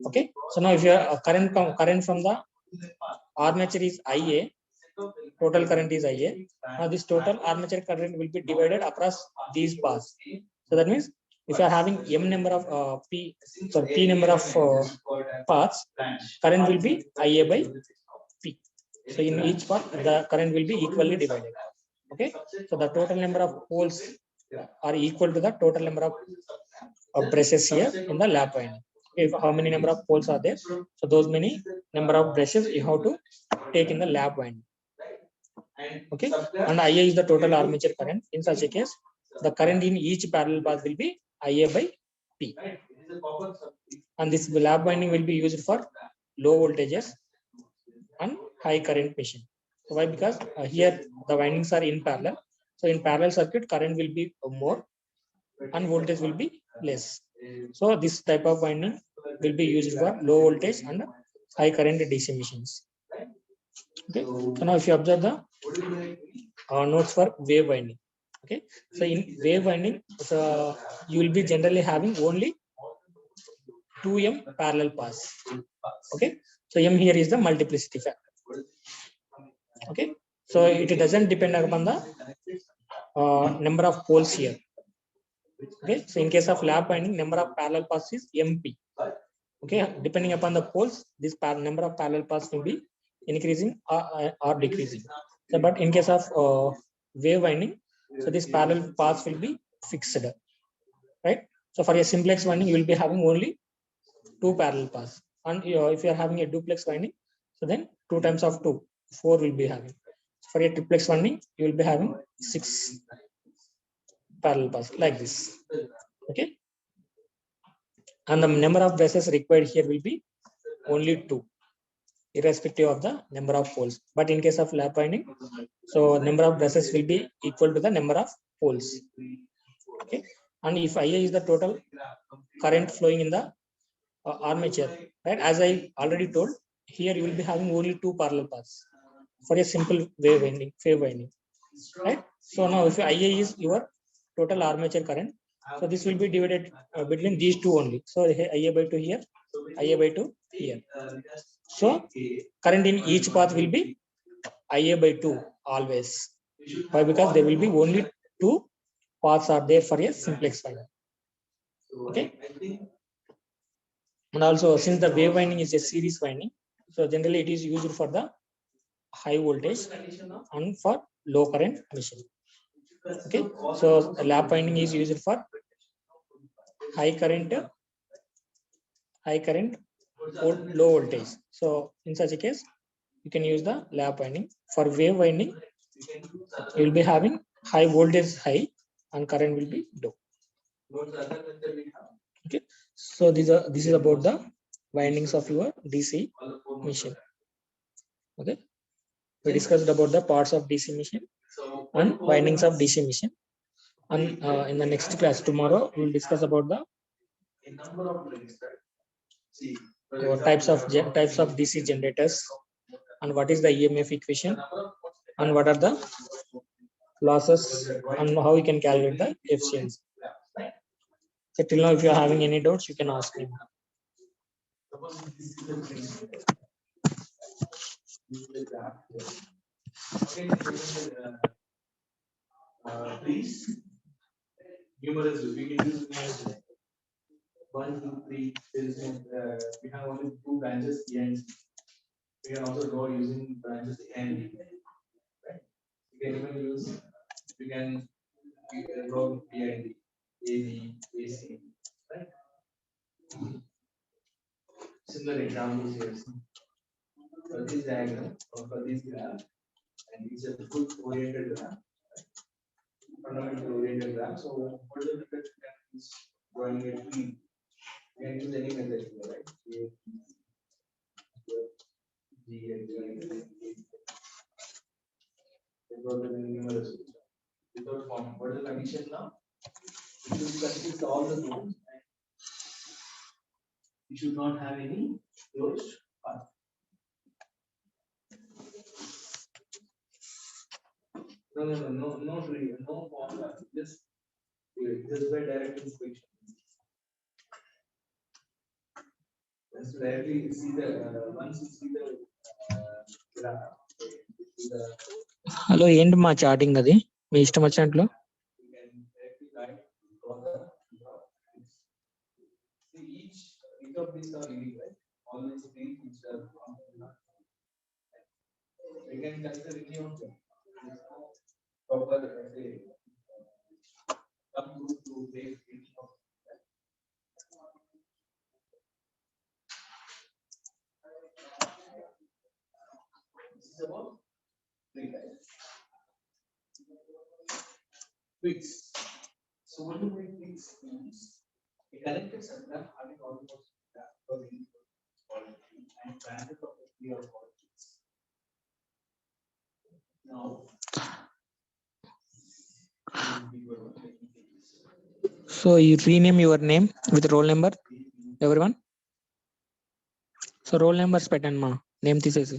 Okay, so now if your current from the armature is IA, total current is IA. Now this total armature current will be divided across these paths. So that means if you are having m number of p number of paths, current will be IA by p. So in each path, the current will be equally divided. Okay, so the total number of poles are equal to the total number of brushes here in the lap winding. If how many number of poles are there, so those many number of brushes you have to take in the lap winding. Okay, and IA is the total armature current. In such a case, the current in each parallel path will be IA by P. And this lap winding will be used for low voltages and high current machine. So why? Because here the windings are in parallel. So in parallel circuit, current will be more and voltage will be less. So this type of winding will be used for low voltage and high current DC machines. Okay, so now if you observe the notes for wave winding. Okay, so in wave winding, so you will be generally having only 2m parallel paths. Okay, so m here is the multiplicity factor. Okay, so it doesn't depend upon the number of poles here. Okay, so in case of lap winding, number of parallel paths is MP. Okay, depending upon the poles, this number of parallel paths will be increasing or decreasing. So, but in case of wave winding, so this parallel paths will be fixed, right? So for a simplex winding, you will be having only 2 parallel paths, and if you are having a duplex winding, so then 2 times of 2, 4 will be having. For a triplex winding, you will be having 6 parallel paths like this. Okay, and the number of brushes required here will be only 2, irrespective of the number of poles. But in case of lap winding, so number of brushes will be equal to the number of poles. Okay, and if IA is the total current flowing in the armature, right? As I already told, here you will be having only 2 parallel paths for a simple wave winding, right? So now if IA is your total armature current, so this will be divided between these two only. So IA by 2 here, IA by 2 here. So current in each path will be IA by 2 always. Why? Because there will be only 2 paths are there for a simplex winding. Okay. And also, since the wave winding is a series winding, so generally it is used for the high voltage and for low current machine. Okay, so lap winding is used for high current or low voltage. So in such a case, you can use the lap winding. For wave winding, you will be having high voltage high and current will be low. Okay, so this is about the windings of your DC machine. Okay, we discussed about the parts of DC machine and windings of DC machine. And in the next class tomorrow, we will discuss about the number of links, right? See, types of DC generators, and what is the EMF equation, and what are the losses, and how we can calculate the efficiency. So till now, if you are having any doubts, you can ask me. suppose this is the principle. This is the graph here. Okay, please, numerous, we can use numerous. 1, 2, 3. There is we have only 2 branches A and C. We can also draw using branches A and B. Right? We can even use. We can draw B and D, A, B, A, C. Right? Similar examples here. For this diagram or for this graph, and it's a full oriented graph, fundamental oriented graph. So what is the difference is drawing a tree? You can use any method here, right? G and G. Without form. What is the condition now? It should consist all the nodes. You should not have any closed path. No formula. Just by direct inspection. Once you directly see the once you see the graph, hello ఏంటి మా chatting అది మీ ఇష్టం వచ్చినట్లు you can directly write draw the see each of these are unique, right? All these things which are you can consider any of them. Proper say come to make each of them. This is about three types. Twigs. So what do we twigs means? A connected circuit having almost and branches of the tree or politics. Now, so you rename your name with roll number everyone. So role numbers పెట్టండి మా name తీసేసి.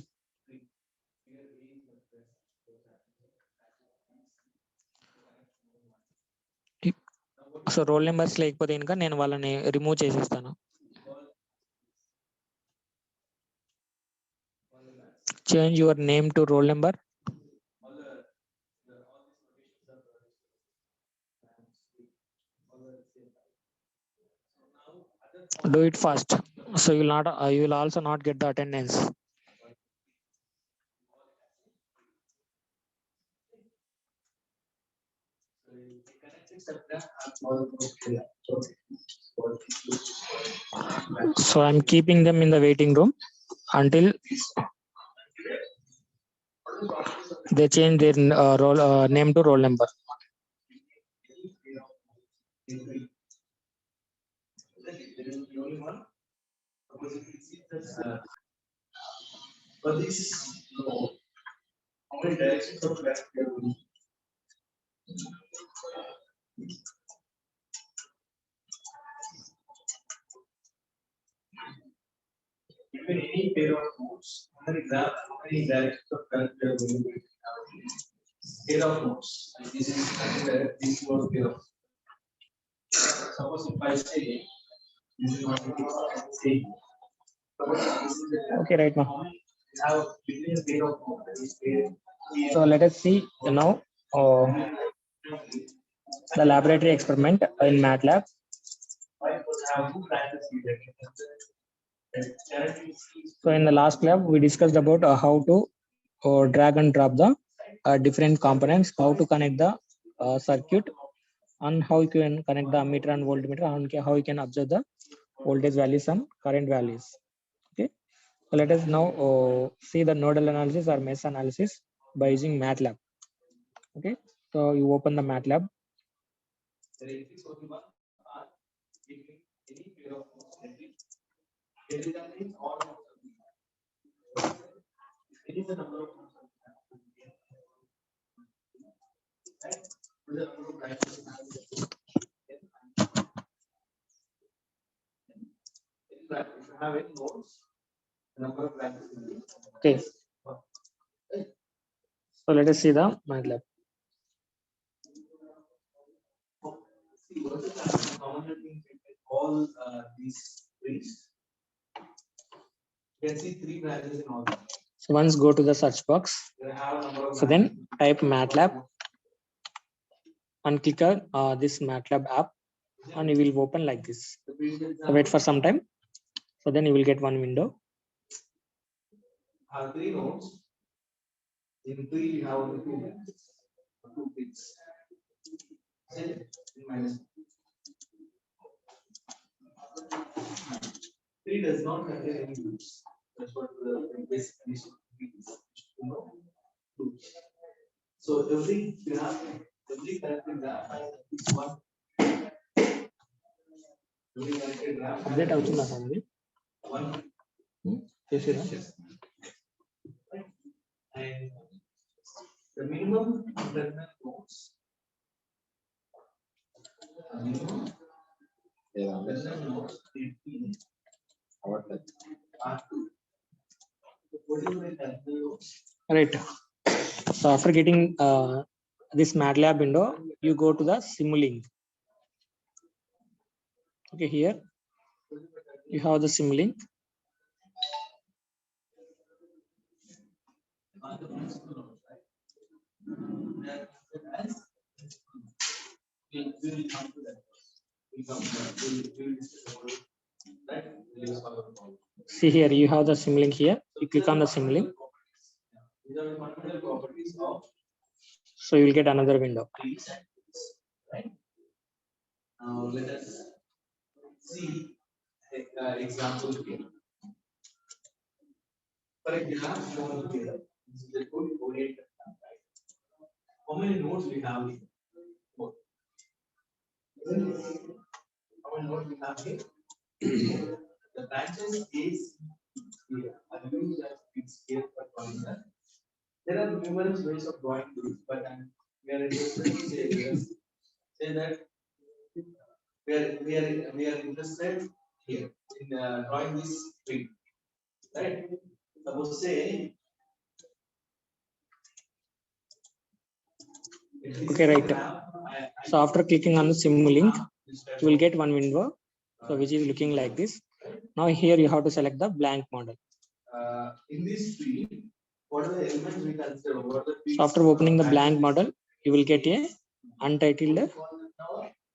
So role numbers లేకపోతే ఇంకా నేను వాళ్ళని remove చేసేస్తాను. Change your name to roll number. Do it fast, so you will also not get the attendance. So I'm keeping them in the waiting room until they change their name to roll number. But this how many directions of that given any pair of nodes, how many directions of current we are going to have? Pair of nodes. This is this was pair of. Suppose if I say this is what it is say. Okay, right now. Have between pair of nodes. So let us see now the laboratory experiment in Matlab. So in the last lab, we discussed about how to drag and drop the different components, how to connect the circuit, and how you can connect the ammeter and voltmeter, and how you can observe the voltage values and current values. Okay, so let us now see the nodal analysis or mesh analysis by using Matlab. Okay, so you open the Matlab. It is the number of have any nodes, number of branches. Okay. So let us see the Matlab. See, what is the common thing between all these trees? You can see 3 branches in all. So once go to the search box. They have a number of So then type Matlab and click on this Matlab app and it will open like this. So wait for some time. So then you will get one window. Have 3 nodes. In 3 you have only 2 branches, 2 peaks. Minus 3 does not contain any loops. That's what the basic condition is. You know, loops. So every graph, every connected graph is one. Every connected graph. Update అవుతుందా సంది? One. చేసిరా? And the minimum internal nodes. Minimum internal nodes are 2. What is the internal nodes? Right. So after getting this Matlab window, you go to the Simulink. Okay, here you have the Simulink. See here, you have the Simulink here. You click on the Simulink. So you will get another window. Right. Now let us see example here. For a graph shown here, this is a good coordinate. How many nodes we have here? 4. How many nodes we have here? The branches is here. I use that it's here for pointer. There are numerous ways of drawing this, but we are interested to say that we are interested here in drawing this tree, right? Suppose say. Okay, right. So after clicking on the Simulink, you will get one window, so which is looking like this. Now here you have to select the blank model. In this tree, what are the elements we consider? So after opening the blank model, you will get a untitled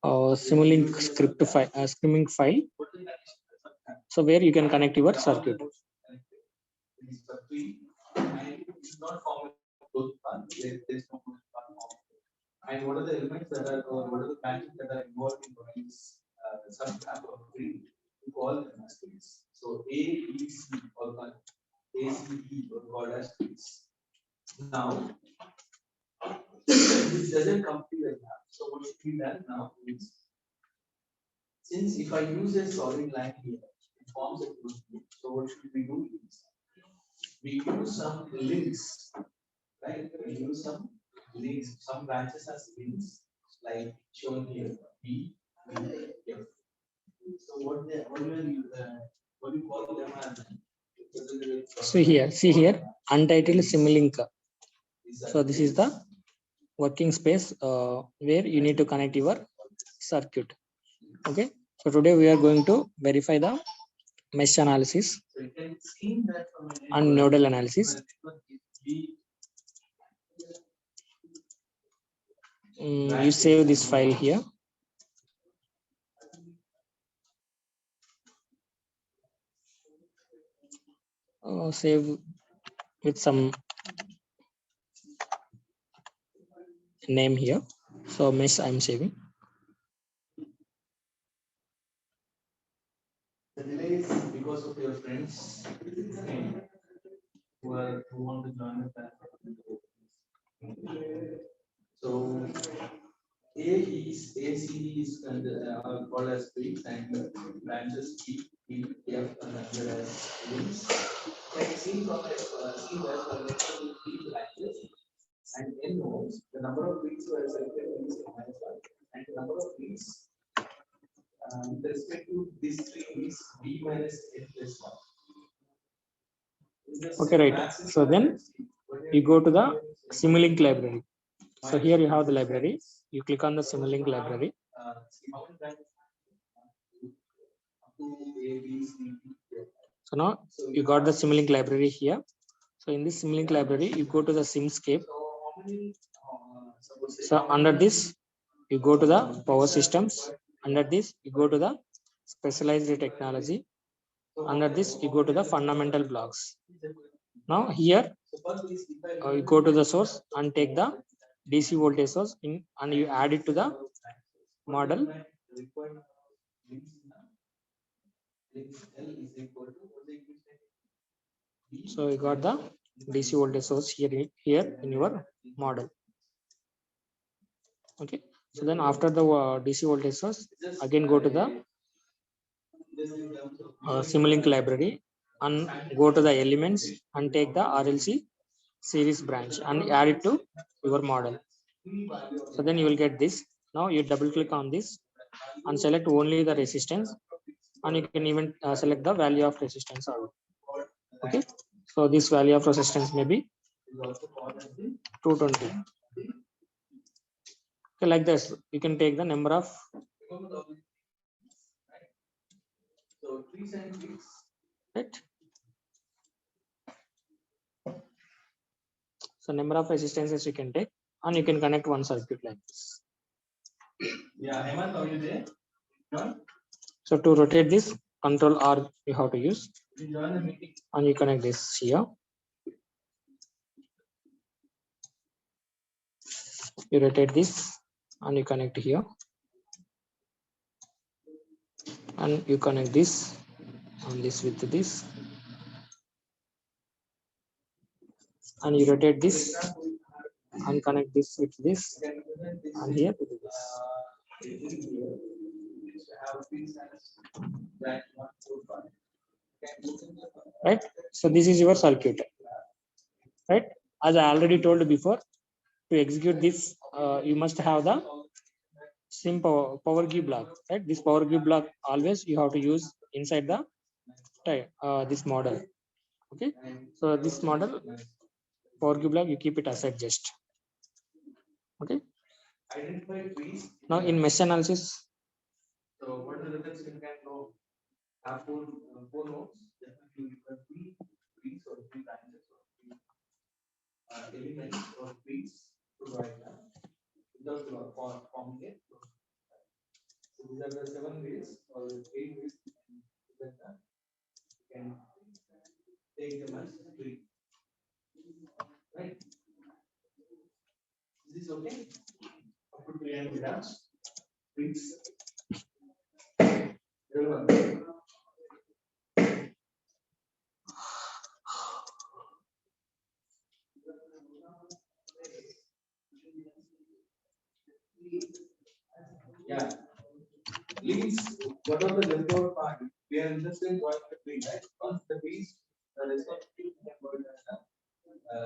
Simulink script file, Simulink file. So where you can connect your circuit. And what are the elements that are, or what are the branches that are involved in drawing some type of tree? We call them as trees. So A, B, C, or A, C, E, or called as trees. Now, this doesn't complete the graph. So what should be done now is, since if I use a solid line here, it forms a closed loop. So what should we do is, we use some links, right? We use some links, some branches as links, like shown here, B, F. So what do you call them as? So here, see here, Untitled Simulink. So this is the working space where you need to connect your circuit. Okay. So today we are going to verify the mesh analysis and nodal analysis. You save this file here. Save with some name here. So mesh I'm saving. The delay is because of your friends who want to join the platform. So AC is called as peaks and branches P, F, and as links. Like C from C that connects to 3 branches. and N nodes, the number of beats were selected is -1, and the number of beats with respect to this tree is B minus N plus 1. Okay, right. So then you go to the Simulink library. So here you have the library. You click on the Simulink library. So now you got the Simulink library here. So in this Simulink library, you go to the Simscape. So under this, you go to the power systems. Under this, you go to the specialized technology. Under this, you go to the fundamental blocks. Now here, you go to the source and take the DC voltage source in, and you add it to the model. So you got the DC voltage source here in your model. Okay. So then after the DC voltage source, again go to the Simulink library and go to the elements and take the RLC series branch and add it to your model. So then you will get this. Now you double click on this and select only the resistance, and you can even select the value of resistance also. Okay. So this value of resistance may be 220. Okay, like this, you can take the number of right. So number of resistances you can take, and you can connect one circuit like this. Yeah, Hemant, are you there? So to rotate this, Control R you have to use, You join the meeting. and you connect this here. You rotate this and you connect here, and you connect this and this with this, and you rotate this and connect this with this, and here with this. Right. So this is your circuit. Right. As I already told before, to execute this, you must have the power give block. Right. This power give block always you have to use inside the this model. Okay. So this model power give block, you keep it aside just. Okay. Identify trees. Now in mesh analysis, So what are the things you can know? Have four nodes. Definitely you can trees or three branches or three elements or trees to write that without forming it. So these are the 7 ways or 8 ways you can get that. You can take them as tree. Right? Is this okay? Put tree and grass. Trees. Yeah. Leaves, what are the leftover part? We are interested in drawing the tree, right? Once the trees, the rest of the tree can go as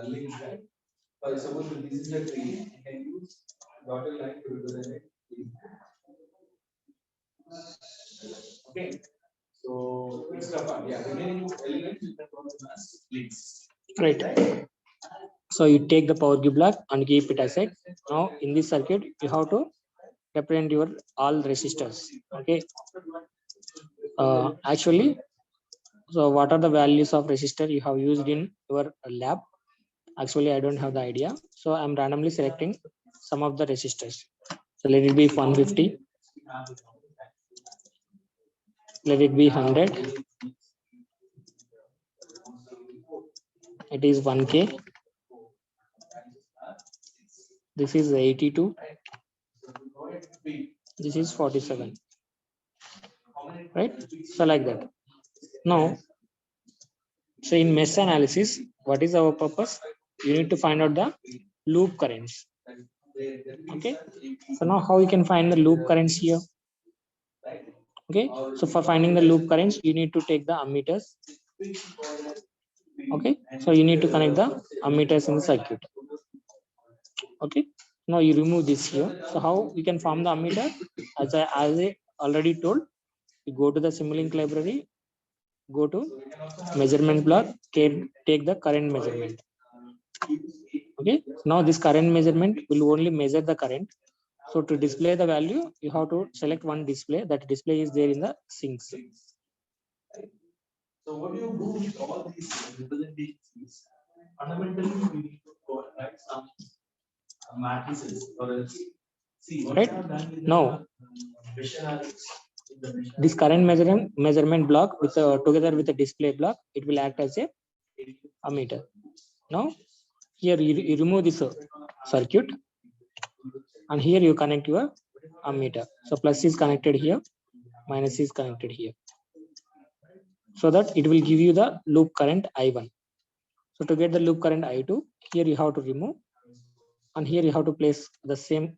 the leaves, right? For suppose this is a tree, you can use dotted line to represent it. Okay. So extra part, yeah, remaining elements you can draw them as leaves. right. So you take the power give block and keep it aside. Now in this circuit, you have to represent your all resistors. Okay. Actually, so what are the values of resistor you have used in your lab? Actually, I don't have the idea. So I'm randomly selecting some of the resistors. So let it be 150. Let it be 100. It is 1K. This is 82. This is 47. Right. So like that. Now, so in mesh analysis, what is our purpose? You need to find out the loop currents. Okay. So now how you can find the loop currents here? Okay. So for finding the loop currents, you need to take the ammeters. Okay. So you need to connect the ammeters in the circuit. Okay, now you remove this here. So how we can form the ammeter? As I already told, you go to the Simulink library, go to measurement block, take the current measurement. Okay, now this current measurement will only measure the current. So to display the value, you have to select one display. That display is there in the sinks. So what do you do with all these representations? Fundamentally, we need to write some matrices or else. See what Right. I have done with Now, mesh analysis. this current measurement block with together with the display block, it will act as a ammeter. Now here you remove this circuit, and here you connect your ammeter. So plus is connected here, minus is connected here, so that it will give you the loop current I1. So to get the loop current I2, here you have to remove, and here you have to place the same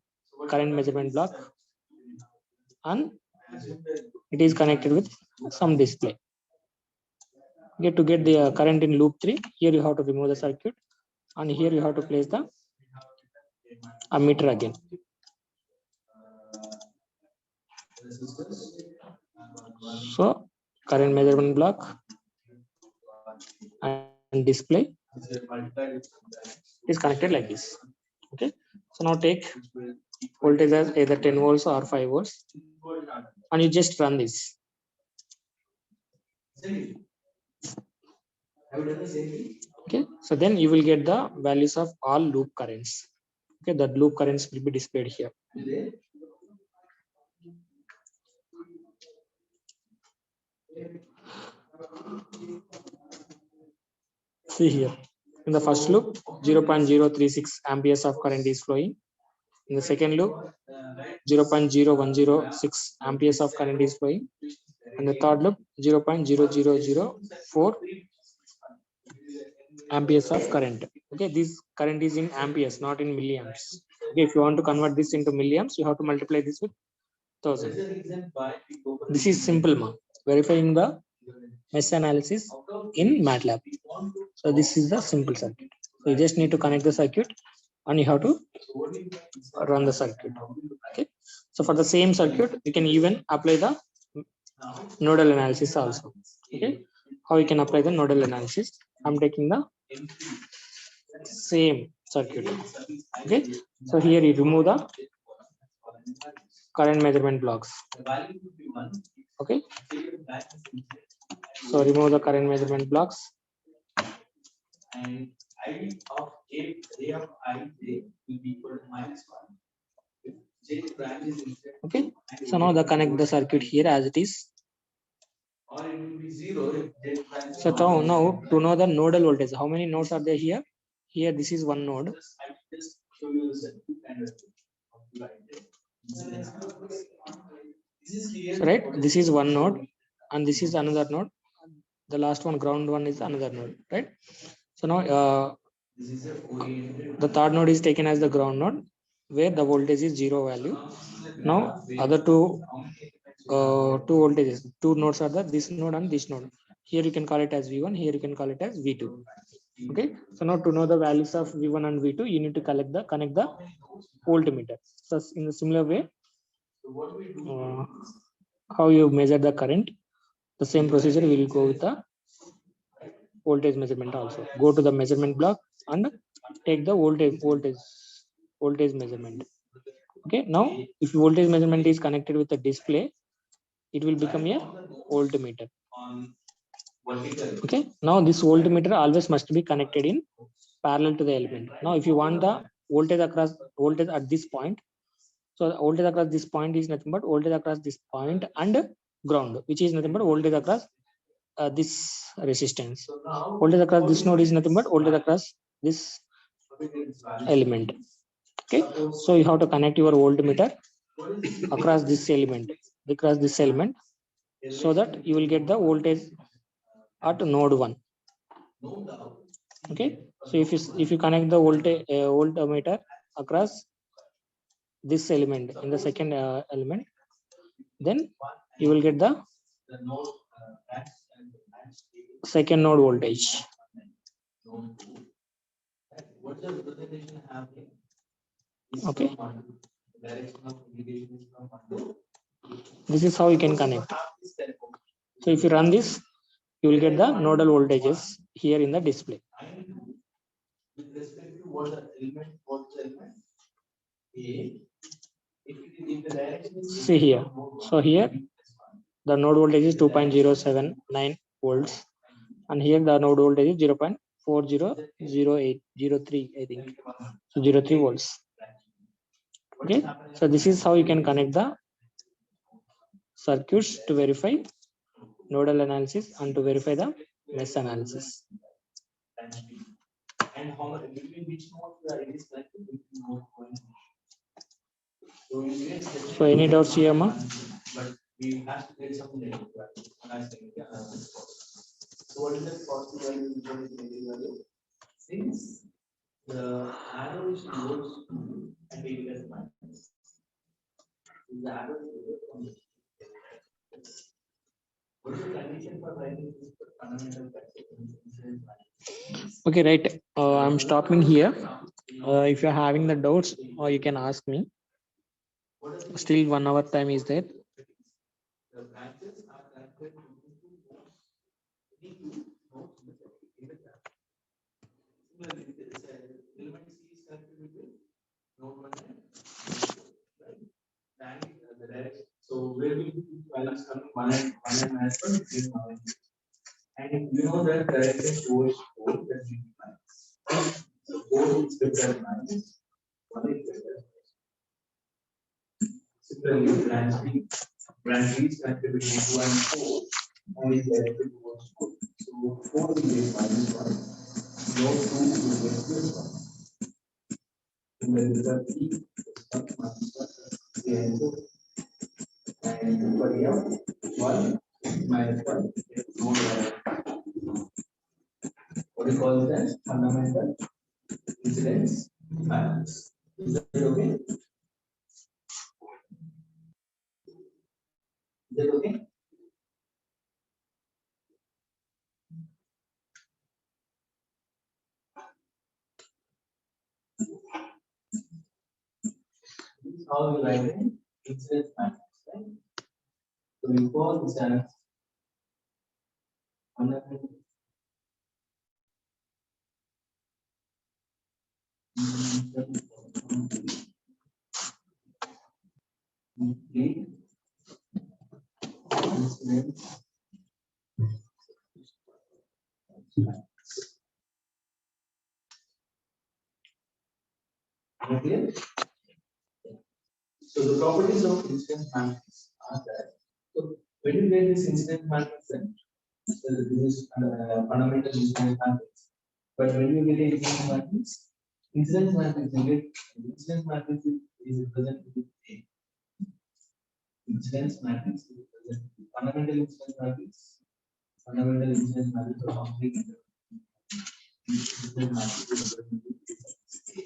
current measurement block, and it is connected with some display. To get the current in loop 3, here you have to remove the circuit, and here you have to place the ammeter again. So current measurement block and display is connected like this. Okay, so now take voltage as either 10 volts or 5 volts, and you just run this. Okay, so then you will get the values of all loop currents. Okay, the loop currents will be displayed here. See here, in the first loop 0.036 amperes of current is flowing. In the second loop 0.0106 amperes of current is flowing, and the third loop 0.0004 amperes of current. Okay, this current is in amperes, not in milliamps. Okay, if you want to convert this into milliamps, you have to multiply this with 1000. This is simple, verifying the mesh analysis in Matlab. So this is the simple circuit. So you just need to connect the circuit, and you have to run the circuit. Okay, so for the same circuit, you can even apply the nodal analysis also. Okay, how you can apply the nodal analysis? I'm taking the same circuit. Okay, so here you remove the current measurement blocks. Okay, so remove the current measurement blocks, and I of A of I j will be equal to -1. If j branches instead. Okay, so now the connect the circuit here as it is. Or it will be 0 if j branches. So now to know the nodal voltage, how many nodes are there here? Here this is one node. I just show you the circuit and this is clear. So, right, this is one node, and this is another node. The last one, ground one, is another node, right? So now the third node is taken as the ground node, where the voltage is 0 value. Now other two voltages, two nodes are this node and this node. Here you can call it as V1, here you can call it as V2. Okay, so now to know the values of V1 and V2, you need to connect the voltmeter. So in a similar way, how you measure the current, the same procedure we will go with the voltage measurement also. Go to the measurement block and take the voltage measurement. Okay, now if voltage measurement is connected with the display, it will become a voltmeter. Okay, now this voltmeter always must be connected in parallel to the element. Now if you want the voltage at this point, so the voltage across this point is nothing but voltage across this point and ground, which is nothing but voltage across this resistance. Voltage across this node is nothing but voltage across this element. Okay, so you have to connect your voltmeter across this element, so that you will get the voltage at node 1. Okay, so if you connect the voltmeter across this element in the second element, then you will get the second node voltage. What's the representation happening? Okay. from 1 to direction of irrigation is from 1 to This is how you can connect. this telecom. So if you run this, you will get the nodal voltages here in the display. And with respect to what the element A, if the direction is See here. So here the node voltage is 2.079 volts, and here the node voltage is 0.400803, I think. So 0.3 volts. Okay. So this is how you can connect the circuits to verify nodal analysis and to verify the mesh analysis. and how much between which node it is connected between node 1 and 2. So you get So any doubts here, ma? but we have to get some data. So what is the possible value? Since the arrow is towards and it is minus. The arrow is towards from the what is the condition for writing this fundamental factor? Okay, right. I'm stopping here. If you're having the doubts, or you can ask me. Still 1 hour time is there. The branches are connected to two nodes. Any two nodes in the graph. Similarly, this element C is connected with node 1 and right? And the direction. So where will the values coming 1 and minus 1 is 1 and 2. And if you know that direction towards 4, that will be minus. So 4 is greater than minus, 1 is greater than minus. Similarly, branch B is connected between 2 and 4, and is directed towards 4. So 4 will be minus 1, node 2 will be plus 1. And the result is minus 1, and for here, 1 minus 1 is node 1. What we call that fundamental incidence matrix. Is that okay? Is that okay? This is how we write an incidence matrix, right? So we call this as fundamental complete incidence. Okay. So the properties of incidence matrix are that. So when you get this incidence matrix, then this is fundamental incidence matrix. But when you get an incidence matrix, you get incidence matrix is represented with A. Incidence matrix is represented with fundamental incidence matrix. Fundamental incidence matrix of complete incidence matrix is represented with A.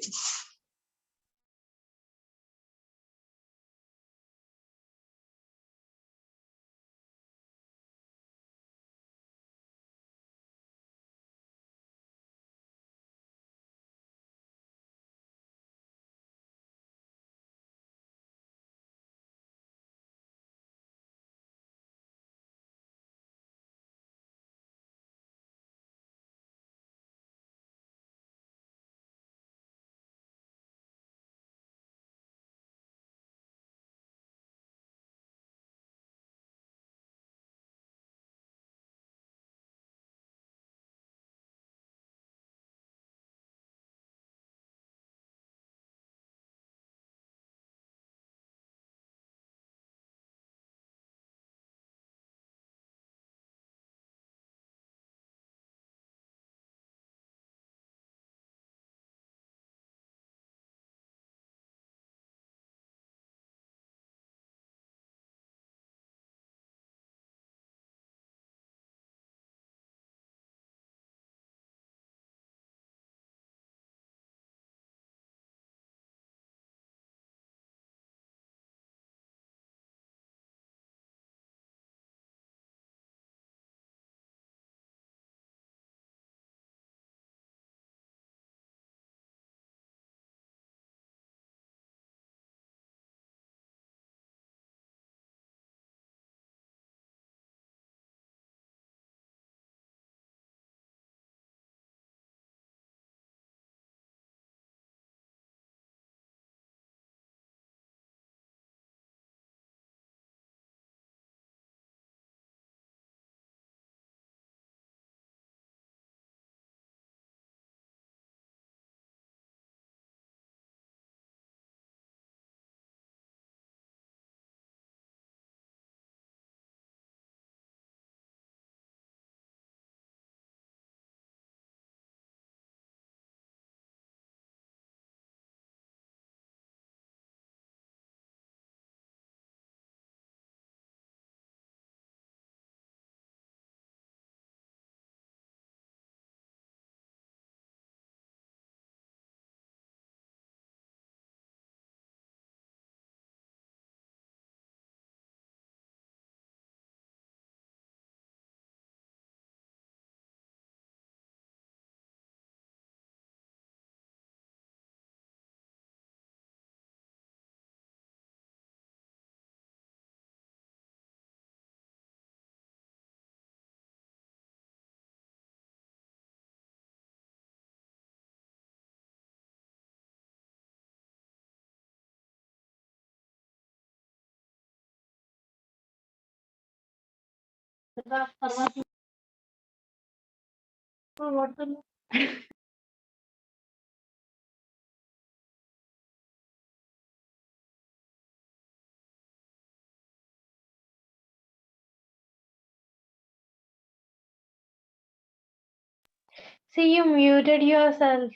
See, you muted yourself.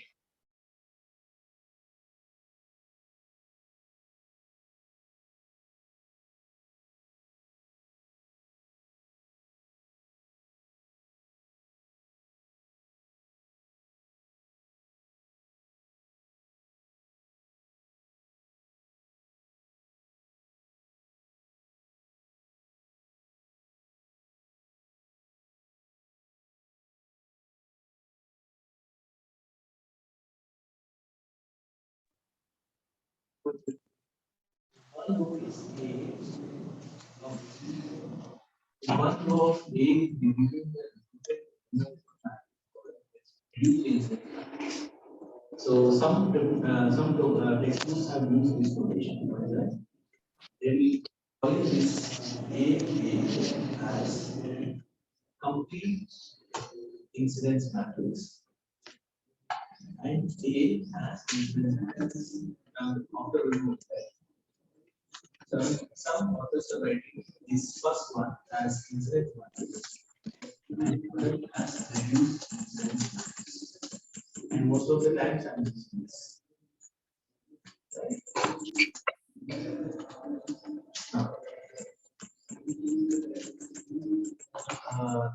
One row is A. One row of A is divided by so some textbooks have used this notation. They will call this A as complete incidence matrix and A as incidence matrix after removal. So some authors are writing this first one as incidence matrix and other as reduced incidence matrix. And most of the times I'm using this.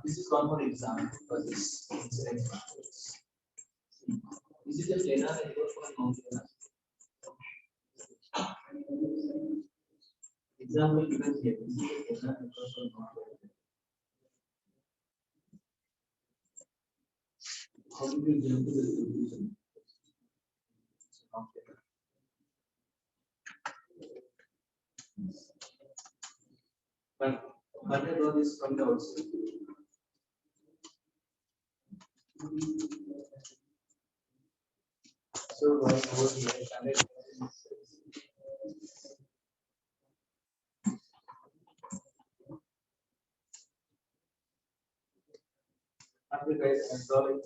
This is one more example for this incidence matrix. This is a planar network for a non-planar. Example given here. This is a planar network for non-planar. How do you jump to the solution? But I draw this from the outside. So what over here? After guys, I'm drawing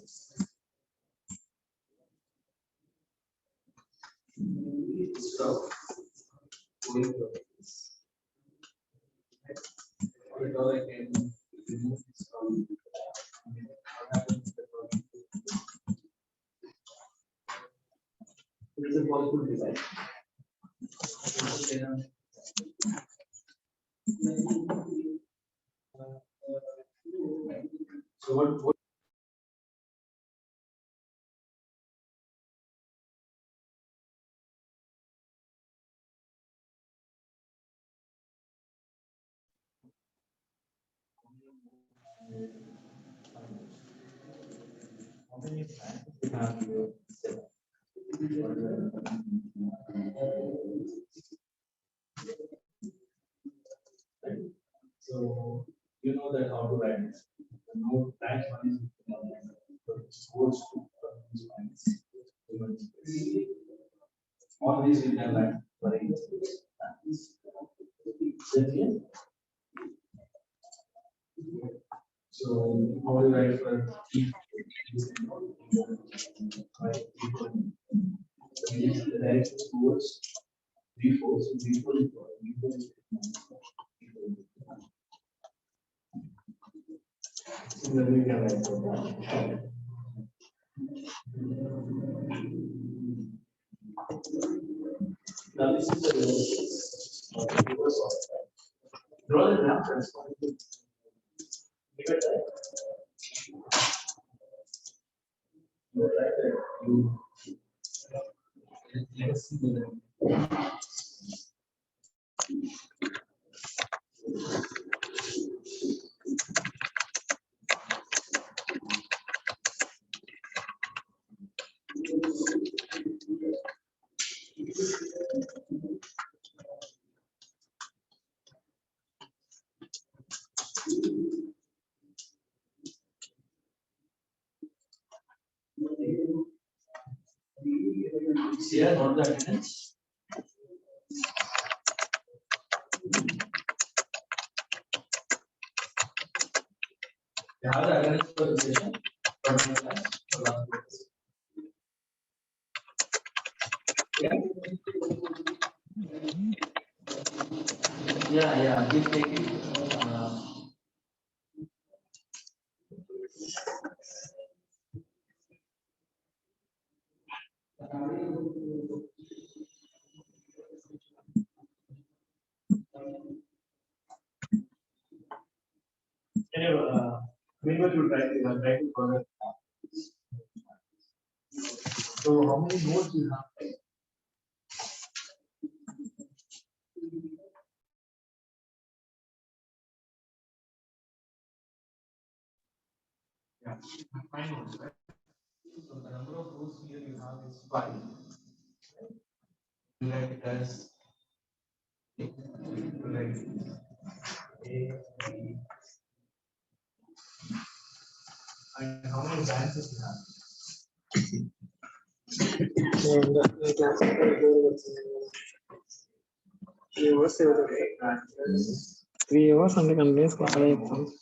stop going to this. Or I can remove this from what happens to the drawing. It is a possible design. So what how many times we have to set up? Right. So you know that how to write this. The node branch one is goes to these points. All these we can write for each. So how do you write for each? Right. The direction towards V4. So V4 is what? V4 is similarly we can write for that. Now this is the reverse of that. Draw the graph transform. Give it that. You write that you let us see the here not the attendance. You have the awareness for the session, but not class for last class. Yeah, keep taking. Meanwhile, you try to cover. So, how many nodes you have? Yeah, 5 nodes, right? So, the number of rows here you have is 5. Like it as like A, B, and how many branches you have? Three hours and continuous class.